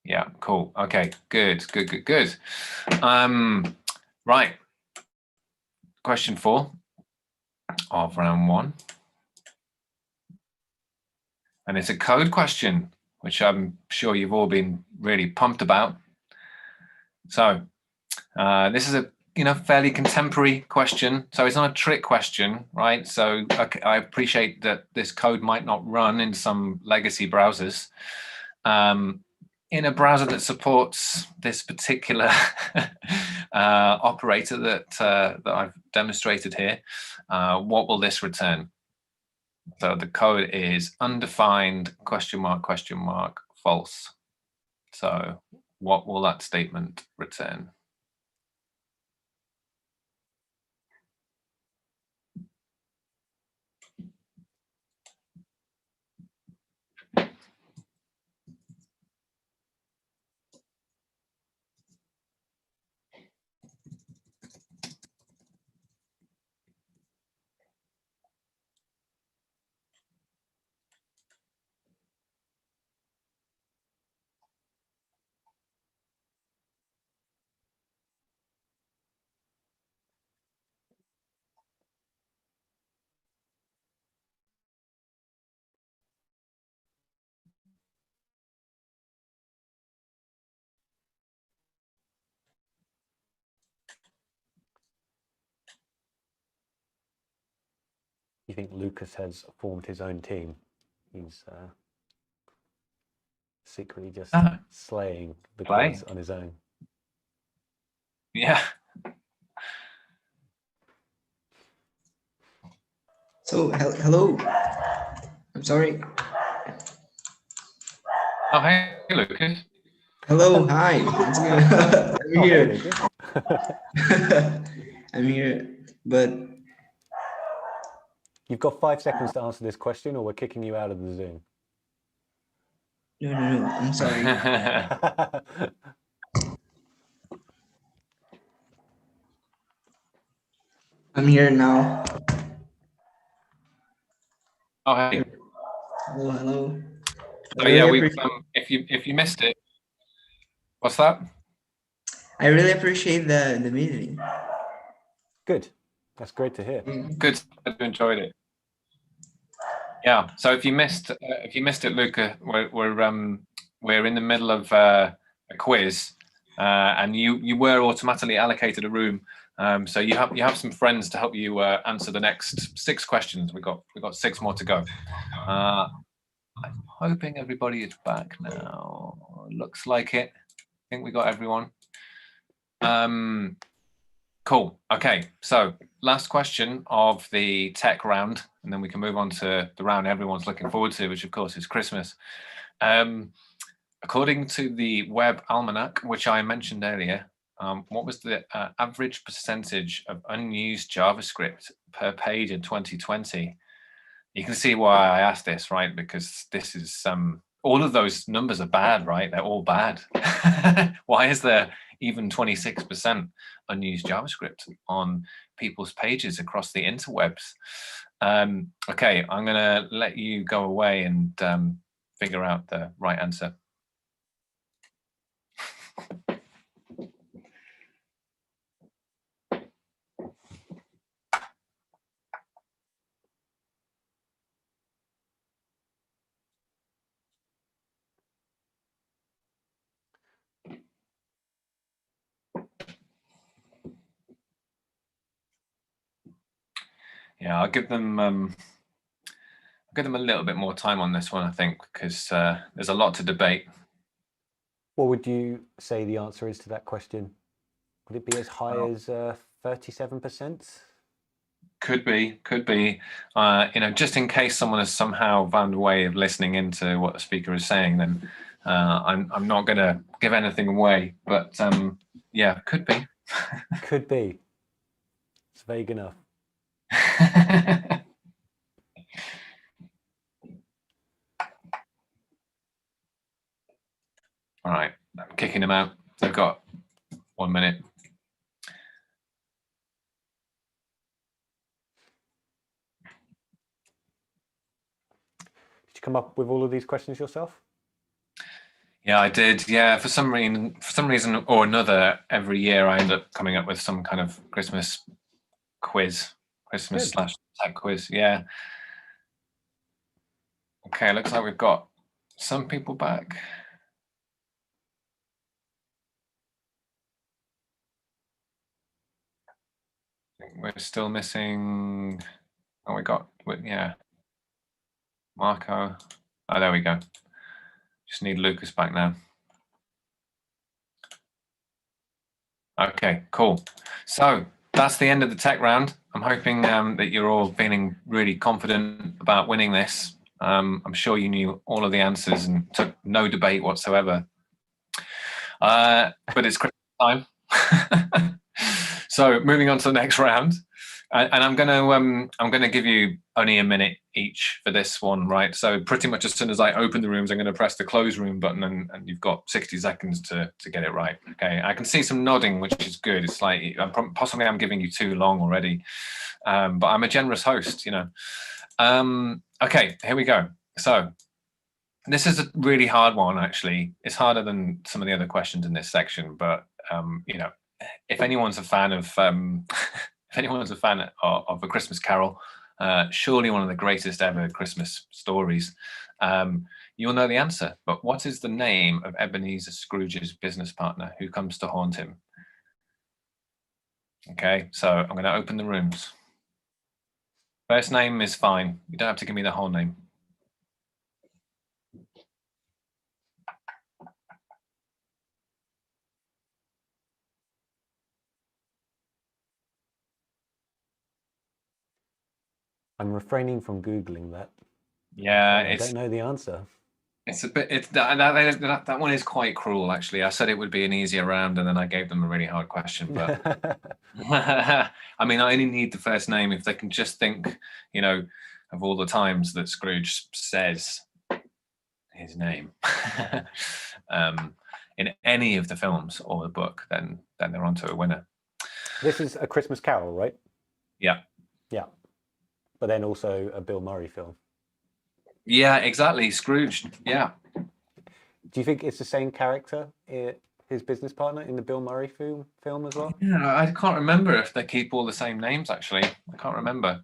Yeah, cool. Okay, good. Right. Question 4 of round 1. And it's a code question, which I'm sure you've all been really pumped about. So this is a fairly contemporary question. So it's not a trick question, right? So okay, I appreciate that this code might not run in some legacy browsers. In a browser that supports this particular operator that I've demonstrated here, what will this return? So the code is undefined ? False. So what will that statement return? You think Lucas has formed his own team? He's secretly just slaying the quiz on his own. Yeah. So, hello. I'm sorry. Oh, hey, Lucas. Hello, hi. What's going on? I'm here. Hey, I'm here, but you've got 5 seconds to answer this question, or we're kicking you out of the Zoom. no. I'm sorry. I'm here now. Oh, hey. Hello. So yeah, if you missed it, what's that? I really appreciate the meeting. Good. That's great to hear. Good. I enjoyed it. Yeah. So if you missed it, Luca, we're in the middle of a quiz, and you were automatically allocated a room. So you have some friends to help you answer the next 6 questions. We've got 6 more to go. I'm hoping everybody is back now. Looks like it. I think we got everyone. Cool. Okay. So last question of the tech round, and then we can move on to the round everyone's looking forward to, which of course is Christmas. According to the Web Almanac, which I mentioned earlier, what was the average percentage of unused JavaScript per page in 2020? You can see why I asked this, right? Because this is all of those numbers are bad, right? They're all bad. Why is there even 26% unused JavaScript on people's pages across the interwebs? Okay, I'm going to let you go away and figure out the right answer. Yeah, I'll give them a little bit more time on this one, I think, because there's a lot to debate. What would you say the answer is to that question? Would it be as high as 37%? Could be. Just in case someone has somehow found a way of listening into what the speaker is saying, then I'm not going to give anything away. But yeah, could be. Could be. It's vague enough. All right, I'm kicking them out. They've got 1 minute. Did you come up with all of these questions yourself? Yeah, I did. Yeah, for some reason or another, every year I end up coming up with some kind of Christmas quiz, Christmas/tech quiz. Yeah. Okay, looks like we've got some people back. We're still missing. Oh, yeah. Marco. Oh, there we go. Just need Lucas back now. Okay, cool. So that's the end of the tech round. I'm hoping that you're all feeling really confident about winning this. I'm sure you knew all of the answers and took no debate whatsoever. But it's Christmas time. So moving on to the next round. And I'm gonna give you only a minute each for this one, right? So pretty much as soon as I open the rooms, I'm gonna press the close room button, and you've got 60 seconds to get it right. Okay, I can see some nodding, which is good. It's like possibly I'm giving you too long already, but I'm a generous host, you know. Okay, here we go. So this is a really hard one, actually. It's harder than some of the other questions in this section, but you know, if anyone's a fan of if anyone's a fan of A Christmas Carol, surely one of the greatest ever Christmas stories, you'll know the answer. But what is the name of Ebenezer Scrooge's business partner who comes to haunt him? Okay, so I'm going to open the rooms. First name is fine. You don't have to give me the whole name. I'm refraining from Googling that. Yeah, I don't know the answer. It's a bit. That one is quite cruel, actually. I said it would be an easier round, and then I gave them a really hard question. But I mean, I only need the first name if they can just think, you know, of all the times that Scrooge says his name in any of the films or the book, then they're onto a winner. This is A Christmas Carol, right? Yeah. Yeah. But then also a Bill Murray film. Yeah, exactly. Scrooge. Yeah. Do you think it's the same character, his business partner, in the Bill Murray film as well? Yeah, I can't remember if they keep all the same names, actually. I can't remember.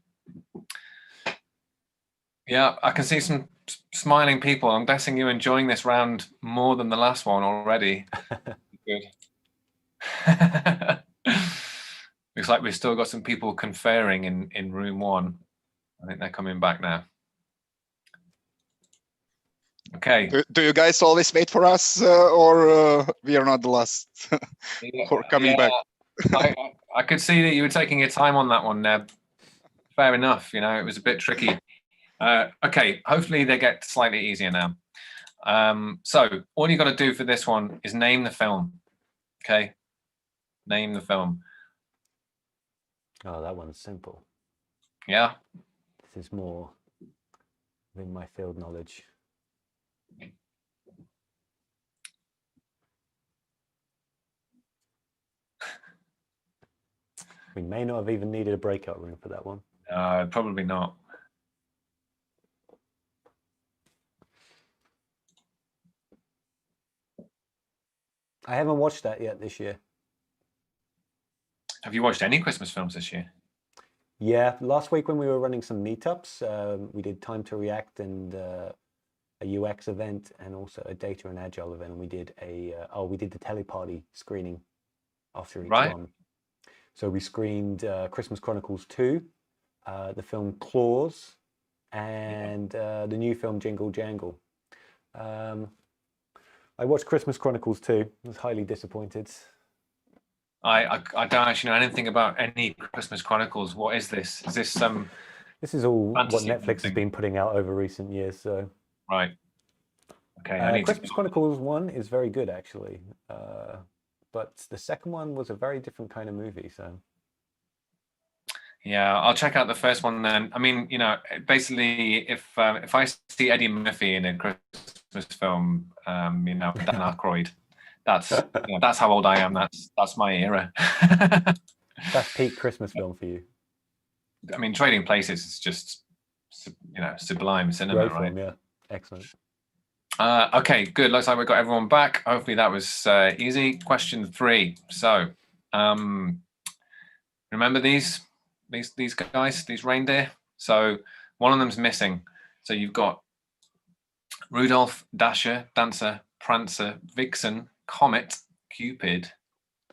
Yeah, I can see some smiling people. I'm guessing you're enjoying this round more than the last one already. Good. Looks like we've still got some people conferring in room one. I think they're coming back now. Okay. Do you guys always wait for us, or we are not the last for coming back? I could see that you were taking your time on that one, Neb. Fair enough. You know, it was a bit tricky. Okay, hopefully they get slightly easier now. So all you got to do for this one is name the film. Okay, name the film. Oh, that one's simple. Yeah. This is more within my field knowledge. We may not have even needed a breakout room for that one. Probably not. I haven't watched that yet this year. Have you watched any Christmas films this year? Yeah, last week when we were running some meetups, we did Time to React and a UX event and also a data and agile event. And we did we did the teleparty screening after each one. So we screened Christmas Chronicles 2, the film Claws, and the new film Jingle Jangle. I watched Christmas Chronicles too. I was highly disappointed. I don't actually know anything about any Christmas Chronicles. What is this? Is this some? This is all what fantasy Netflix has thing? been putting out over recent years. So Right. Okay. I need Christmas to. Chronicles 1 is very good actually, but the second one was a very different kind of movie. So Yeah, I'll check out the first one then. I mean, you know, basically, if I see Eddie Murphy in a Christmas film, you know, Dan Aykroyd, that's how old I am. That's my era. that's peak Christmas film for you. I mean, Trading Places is just, you know, sublime cinema, Great right? film, yeah, excellent. Okay, good. Looks like we got everyone back. Hopefully that was easy. Question 3. So, remember these guys, these reindeer? So one of them's missing. So you've got Rudolph, Dasher, Dancer, Prancer, Vixen, Comet, Cupid,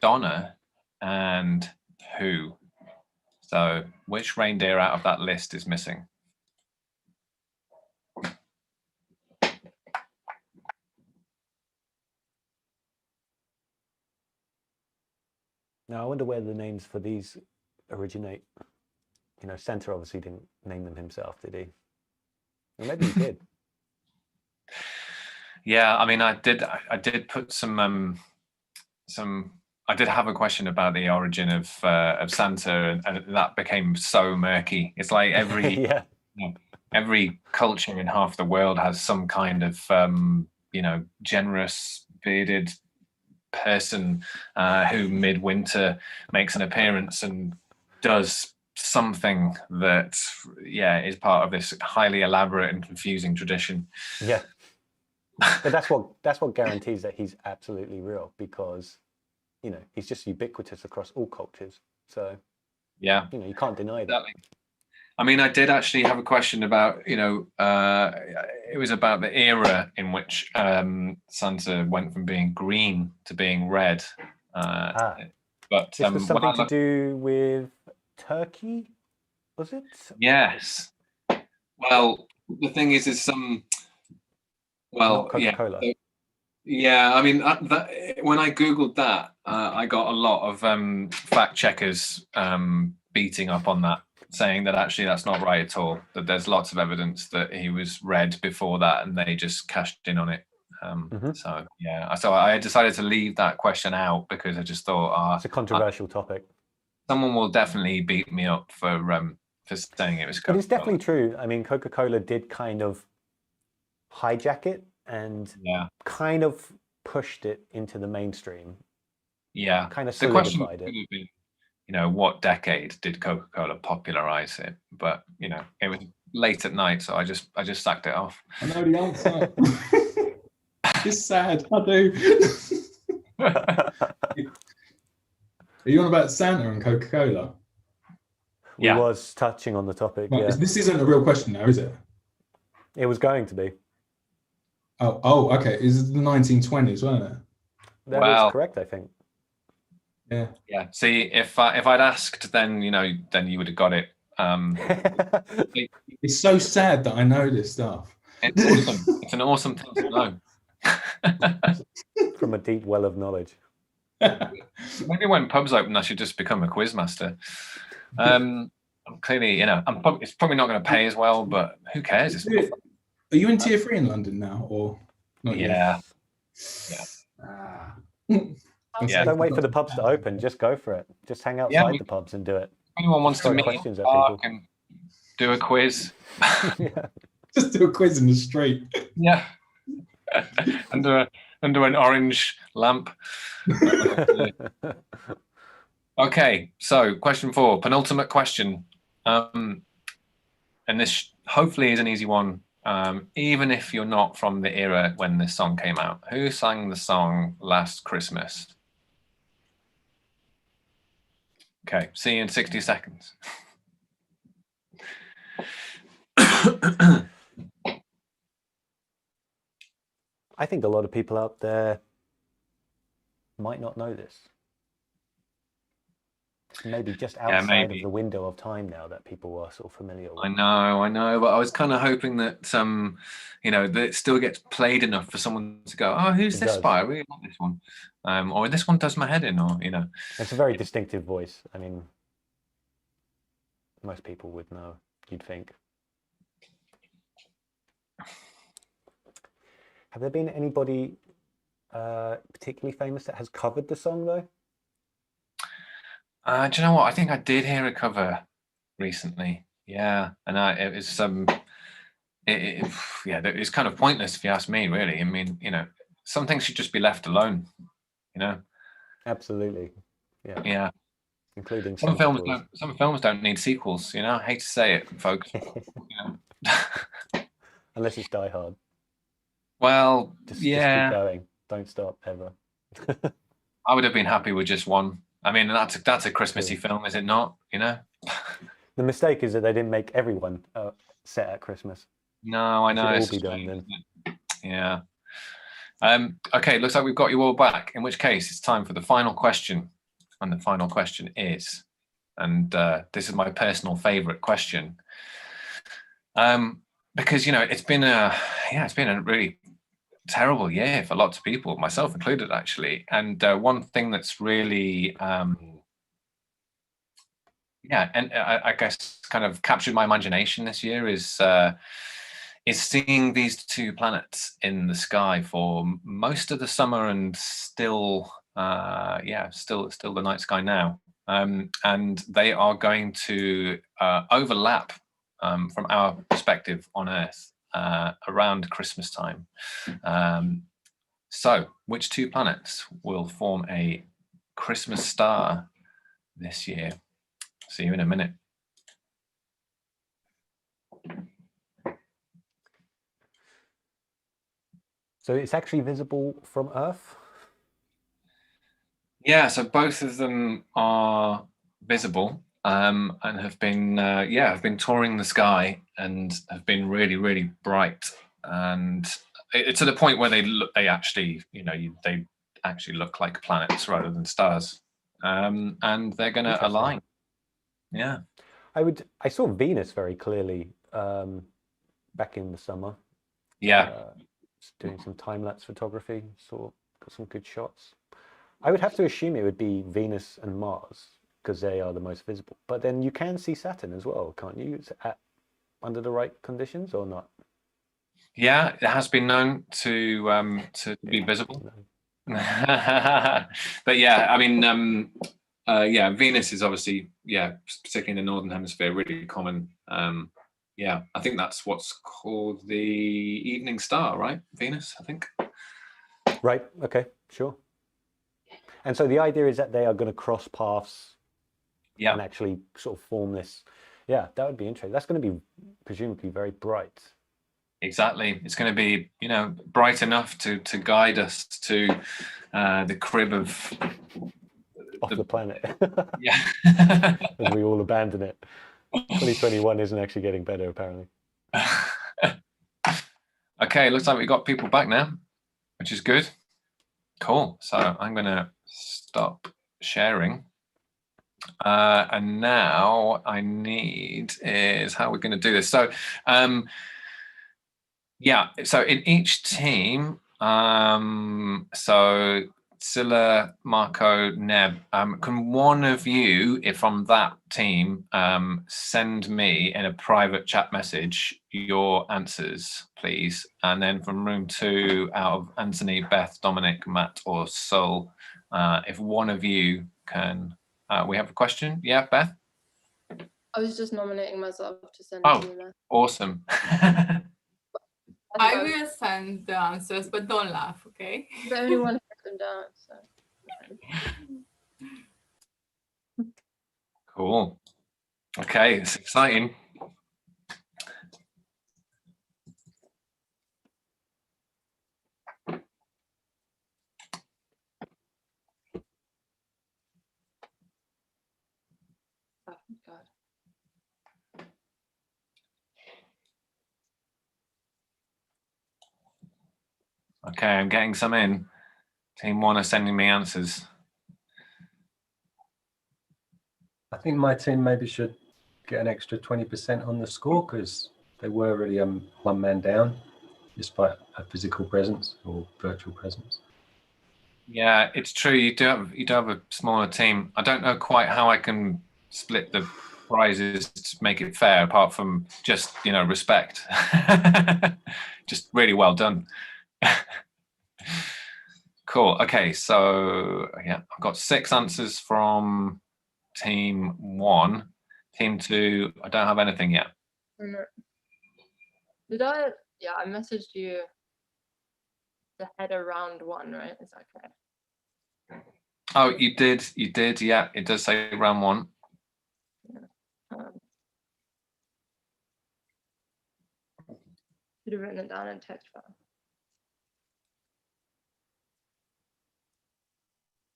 Donna, and who? So which reindeer out of that list is missing? Now I wonder where the names for these originate. You know, Santa obviously didn't name them himself, did he? Or maybe he did. Yeah, I mean, I did put some. I did have a question about the origin of Santa, and that became so murky. It's like every yeah. you know, every culture in half the world has some kind of you know, generous bearded person who midwinter makes an appearance and does something that is part of this highly elaborate and confusing tradition. Yeah. But that's what guarantees that he's absolutely real, because you know he's just ubiquitous across all cultures. So yeah, you know you can't deny that. Exactly. I mean, I did actually have a question about, you know, it was about the era in which Santa went from being green to being red. But this was something to do with Turkey, was it? Yes. Well, the thing is well, not Coca-Cola. Yeah. Yeah, I mean, when I Googled that, I got a lot of fact checkers beating up on that, saying that actually that's not right at all, that there's lots of evidence that he was red before that and they just cashed in on it. So, yeah, so I decided to leave that question out because I just thought... it's a controversial topic. Someone will definitely beat me up for saying it was Coca-Cola. But it's definitely true. I mean, Coca-Cola did kind of hijack it and kind of pushed it into the mainstream. Yeah. Kind of solidified it. Been, you know, what decade did Coca-Cola popularize it? But, you know, it was late at night, so I just sacked it off. I know the answer. It's sad. I do. Are you on about Santa and Coca-Cola? We was touching on the topic. Right, yeah. This isn't a real question now, is it? It was going to be. Oh, okay. It's the 1920s, wasn't it? That is correct, I think. Yeah. Yeah. See, if I'd asked, then you would have got it. It's so sad that I know this stuff. It's awesome. It's an awesome thing to know. From a deep well of knowledge. Maybe when pubs open, I should just become a quizmaster. Clearly, you know, it's probably not going to pay as well, but who cares? Are you in tier 3 in London now, or not yet? Yeah. Don't wait for the pubs to open. Just go for it. Just hang outside the pubs and do it. If anyone wants to meet questions at people and do a quiz. Just do a quiz in the street. Yeah. under an orange lamp. Okay, so question 4, penultimate question. And this hopefully is an easy one, even if you're not from the era when this song came out. Who sang the song Last Christmas? Okay, see you in 60 seconds. I think a lot of people out there might not know this. It's maybe just Yeah, outside of maybe. the window of time now that people are sort of familiar with. I know, but I was kind of hoping that that it still gets played enough for someone to go, oh, who's It this does. by? I really like this one, or this one does my head in, or It's a very distinctive voice. I mean, most people would know, you'd think. Have there been anybody particularly famous that has covered the song though? Do you know what? I think I did hear a cover recently. Yeah, and it was yeah, it's kind of pointless if you ask me. Really, I mean, some things should just be left alone. Absolutely. Yeah. Yeah. Including Some Santa films Claus. don't need sequels. I hate to say it, folks. Unless it's Die Hard. Well, Just yeah. Just keep going. Don't stop ever. I would have been happy with just one. I mean, that's a Christmassy film, is it not? The mistake is that they didn't make everyone set at Christmas. No, I know. It It's should all be done then. Yeah. Okay, looks like we've got you all back. In which case, it's time for the final question, and the final question is, and this is my personal favorite question, because it's been a really terrible year for lots of people, myself included, actually. And one thing that's really and I guess kind of captured my imagination this year is seeing these two planets in the sky for most of the summer, and still still the night sky now, and they are going to overlap from our perspective on Earth around Christmas time. So which two planets will form a Christmas star this year? See you in a minute. So it's actually visible from Earth? Yeah, so both of them are visible, and have been touring the sky, and have been really, really bright, and it's to the point where they actually look like planets rather than stars, and they're going to align. Yeah, I saw Venus very clearly back in the summer. Yeah, doing some time-lapse photography, got some good shots. I would have to assume it would be Venus and Mars because they are the most visible. But then you can see Saturn as well, can't you? Under the right conditions or not? Yeah, it has been known to be visible. But yeah, I mean, Venus is obviously, particularly in the northern hemisphere, really common. Yeah, I think that's what's called the evening star, right? Venus, I think. Right. Okay. Sure. And so the idea is that they are going to cross paths and actually sort of form this. Yeah, that would be interesting. That's going to be presumably very bright. Exactly. It's going to be, bright enough to guide us to the crib of the planet. Yeah. As we all abandon it. 2021 isn't actually getting better, apparently. Okay, looks like we got people back now, which is good. Cool. So I'm going to stop sharing. And now I need is how we're going to do this. So, so in each team, so Scylla, Marco, Neb, can one of you, if from that team, send me in a private chat message your answers, please? And then from room 2, out of Anthony, Beth, Dominic, Matt, or Sol, if one of you can, we have a question. Yeah, Beth? I was just nominating myself to send Oh, to you there. awesome. I will send the answers, but don't laugh, okay? The only one who can dance. So. Cool. Okay, it's exciting. Oh, God. Okay, I'm getting some in. Team 1 are sending me answers. I think my team maybe should get an extra 20% on the score because they were really one man down, despite a physical presence or virtual presence. Yeah, it's true. You do have a smaller team. I don't know quite how I can split the prizes to make it fair, apart from just respect. Just really well done. Cool. Okay, so yeah, I've got 6 answers from team 1. Team 2, I don't have anything yet. Did I? Yeah, I messaged you the header round 1, right? Is that correct? Oh, you did. Yeah, it does say round 1. Yeah. Should have written it down in text file.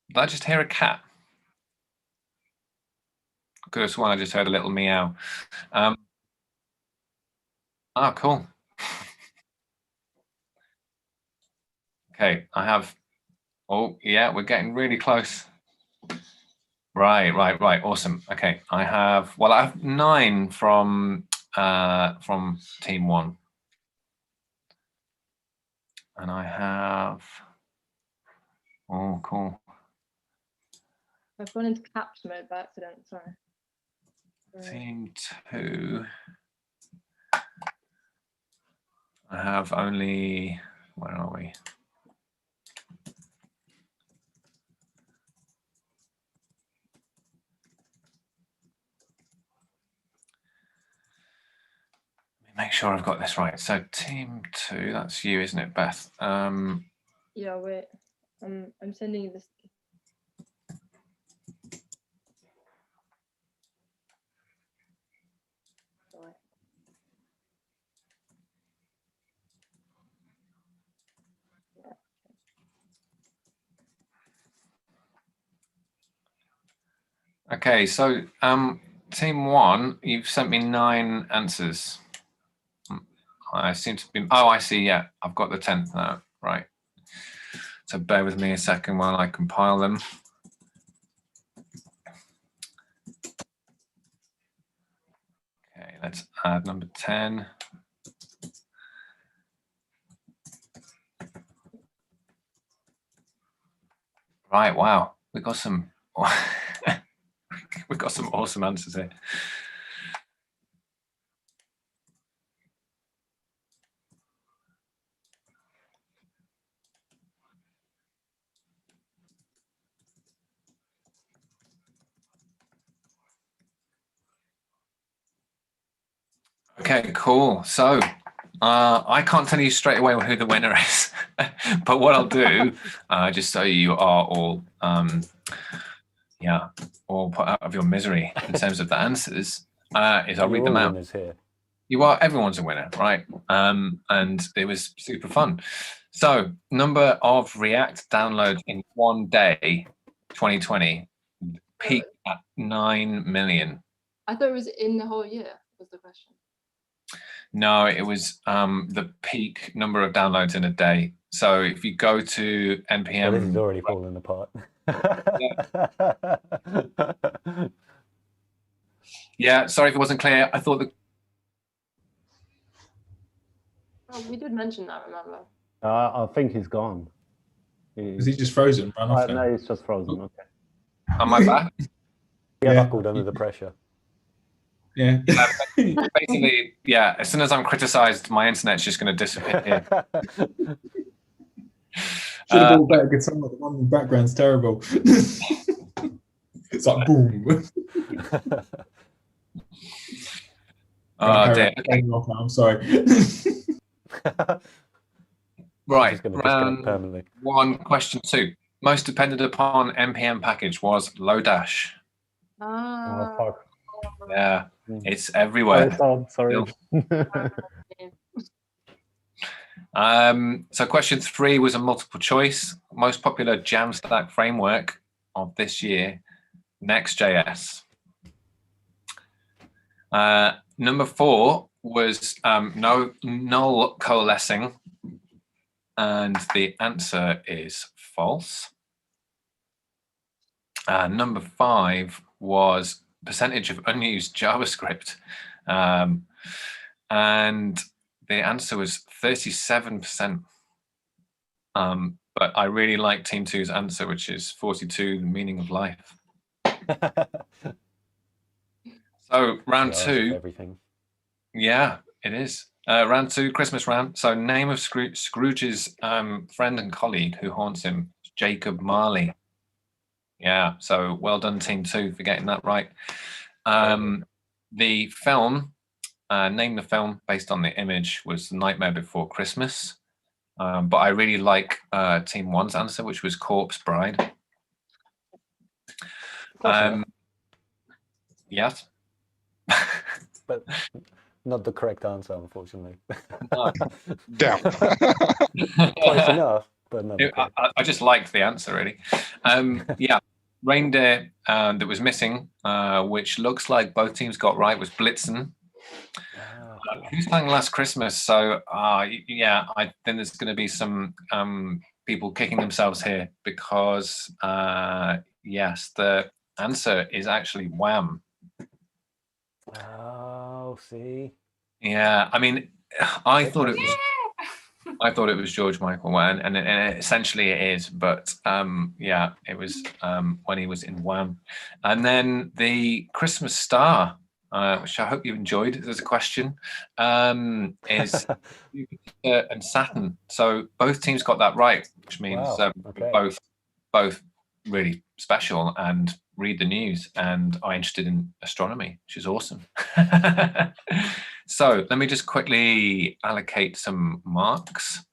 Did I just hear a cat? Could have sworn I just heard a little meow. Oh, cool. Okay, I have. Oh, yeah, we're getting really close. Right. Awesome. Okay, I have 9 from team 1, and I have. Oh, cool. I've gone into caps mode by accident. Sorry. Team 2. I have only. Where are we? Make sure I've got this right. So team 2, that's you, isn't it, Beth? Yeah, wait. I'm sending you this. Sorry. Okay, so team 1, you've sent me 9 answers. I seem to be. Oh, I see. Yeah, I've got the 10th now. Right. So bear with me a second while I compile them. Okay, let's add number 10. Right. Wow, we got some. We've got some awesome answers here. Okay, cool. So I can't tell you straight away who the winner is, but what I'll do, just so you are all, all put out of your misery in terms of the answers, is I'll read them out. Here. You are, everyone's a winner, right? And it was super fun. So, number of React downloads in one day, 2020, peaked at 9 million. I thought it was in the whole year, was the question. No, it was the peak number of downloads in a day. So if you go to NPM... Well, this is already falling apart. Yeah, sorry if it wasn't clear. I thought that... Oh, we did mention that, remember? I think he's gone. Is he just frozen? Run off no, he's just frozen. Okay. Am I back? Yeah, buckled under the pressure. Yeah. Basically, yeah, as soon as I'm criticized, my internet's just going to disappear. Should have bought better guitar. The one in the background's terrible. It's like boom. Oh, dear. Okay. Off now, I'm sorry. Right. Round 1, question 2. Most depended upon NPM package was Lodash. Fuck. Yeah, it's everywhere. Sorry. So question 3 was a multiple choice. Most popular Jamstack framework of this year, Next.js. Number 4 was null coalescing, and the answer is false. Number 5 was percentage of unused JavaScript, and the answer was 37%. But I really like Team 2's answer, which is 42, the meaning of life. So round two. Everything. Yeah, it is. Round two, Christmas round. So name of Scrooge's friend and colleague who haunts him, Jacob Marley. Yeah, so well done, Team 2, for getting that right. The film, name the film based on the image, was The Nightmare Before Christmas. But I really like Team 1's answer, which was Corpse Bride. Yes. But not the correct answer, unfortunately. Damn. Close enough, but not. I just liked the answer, really. Yeah, reindeer that was missing, which looks like both teams got right, was Blitzen. Who sang Last Christmas? So yeah, I think there's going to be some people kicking themselves here because yes, the answer is actually Wham. Oh, see. Yeah, I mean, I thought it was George Michael Wham, and essentially it is, but yeah, it was when he was in Wham. And then the Christmas star, which I hope you enjoyed. There's a question, is Jupiter and Saturn. So both teams got that right, which means both really special and read the news and are interested in astronomy, which is awesome. So let me just quickly allocate some marks,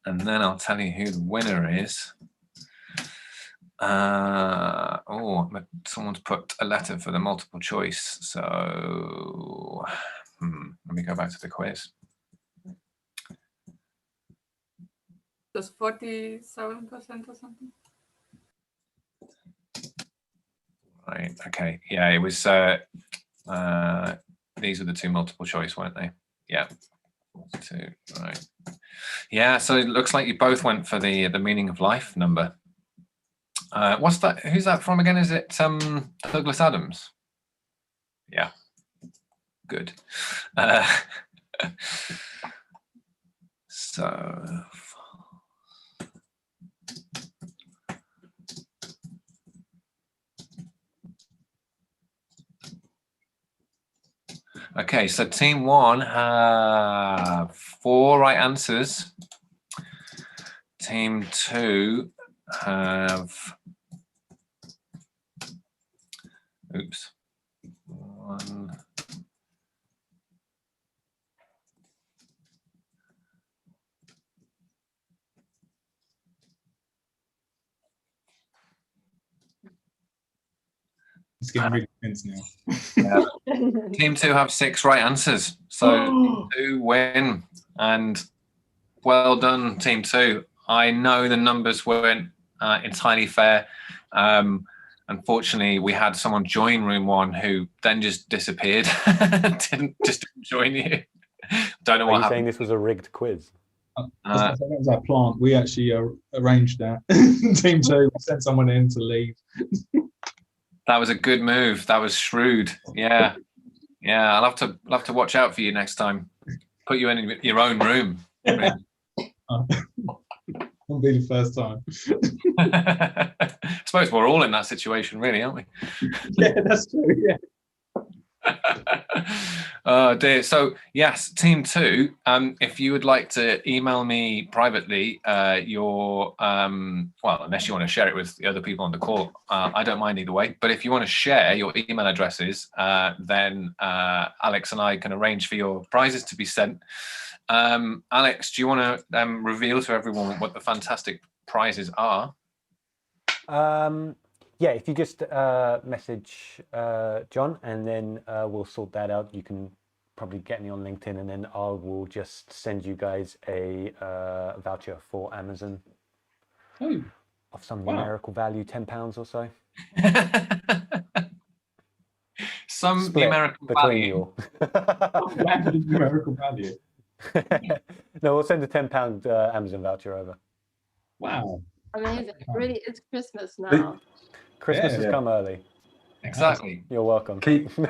and then I'll tell you who the winner is. Oh, someone's put a letter for the multiple choice. So let me go back to the quiz. Does 47% or something? Right. Okay. Yeah, it was. These were the two multiple choice, weren't they? Yeah. Two. Right. Yeah. So it looks like you both went for the meaning of life number. What's that? Who's that from again? Is it Douglas Adams? Yeah. Good. So. Okay, so Team 1 have 4 right answers. Team 2 have, oops, 1. It's getting really tense now. Yeah. Team 2 have 6 right answers, so Team 2 win, and well done, Team 2. I know the numbers weren't entirely fair. Unfortunately, we had someone join room 1 who then just disappeared, didn't join you. Don't know what happened. Are you saying this was a rigged quiz? That was our plant. We actually arranged that. Team 2 sent someone in to leave. That was a good move. That was shrewd. Yeah, yeah. I'll have to watch out for you next time. Put you in your own room. Won't be the first time. I suppose we're all in that situation, really, aren't we? Yeah, that's true. Yeah. Oh dear. So yes, Team 2. If you would like to email me privately, your well, unless you want to share it with the other people on the call, I don't mind either way. But if you want to share your email addresses, then Alex and I can arrange for your prizes to be sent. Alex, do you want to reveal to everyone what the fantastic prizes are? Yeah, if you just message John, and then we'll sort that out. You can probably get me on LinkedIn, and then I will just send you guys a voucher for Amazon of some numerical value, £10 or so. Some split numerical between value. Random numerical value. No, we'll send a £10 Amazon voucher over. Wow. Amazing. Really, it's Christmas now. Christmas has come early. Exactly. You're welcome. Keep me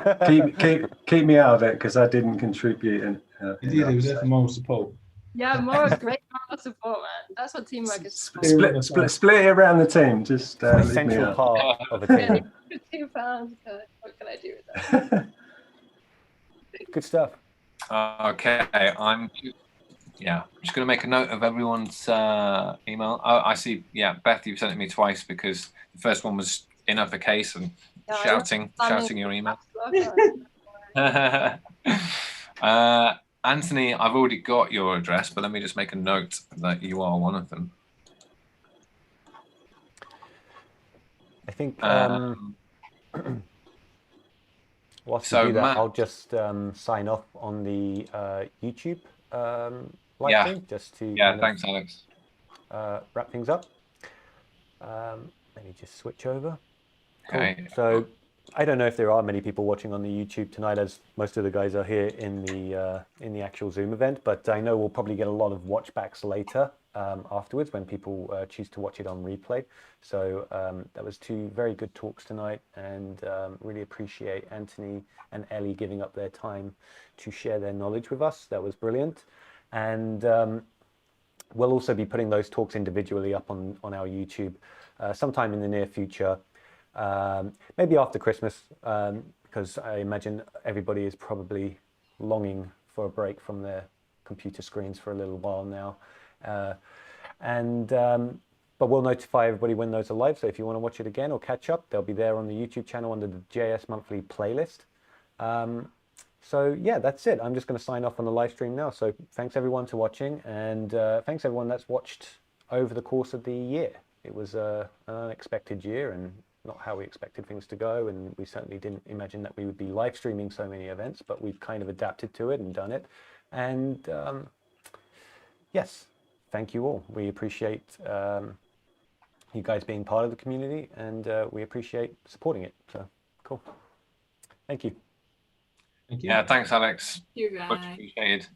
out of it because I didn't contribute. He did. He was there for moral support. Yeah, more great moral support, man. That's what teamwork is. Split it around the team. Just leave me Essential out. part of a Yeah, team. £2. What can I do with that? Good stuff. Okay, I'm just going to make a note of everyone's email. Oh, I see. Yeah, Beth, you've sent it me twice because the first one was in uppercase and shouting your email. Anthony, I've already got your address, but let me just make a note that you are one of them. I think whilst So, you do that, Matt, I'll just sign off on the YouTube live Yeah. stream just to Thanks, Alex. wrap things up. Let me just switch over. Okay. Cool. So I don't know if there are many people watching on the YouTube tonight, as most of the guys are here in the actual Zoom event, but I know we'll probably get a lot of watchbacks later afterwards when people choose to watch it on replay. So that was 2 very good talks tonight, and really appreciate Anthony and Ellie giving up their time to share their knowledge with us. That was brilliant. And we'll also be putting those talks individually up on our YouTube sometime in the near future. Maybe after Christmas, because I imagine everybody is probably longing for a break from their computer screens for a little while now. But we'll notify everybody when those are live. So if you want to watch it again or catch up, they'll be there on the YouTube channel under the JS Monthly playlist. So yeah, that's it. I'm just going to sign off on the live stream now. So thanks everyone for watching, and thanks everyone that's watched over the course of the year. It was an unexpected year and not how we expected things to go, and we certainly didn't imagine that we would be live streaming so many events, but we've kind of adapted to it and done it. And yes, thank you all. We appreciate you guys being part of the community, and we appreciate supporting it. So cool. Thank you. Thank you. Yeah, thanks, Alex. You guys. Much appreciated.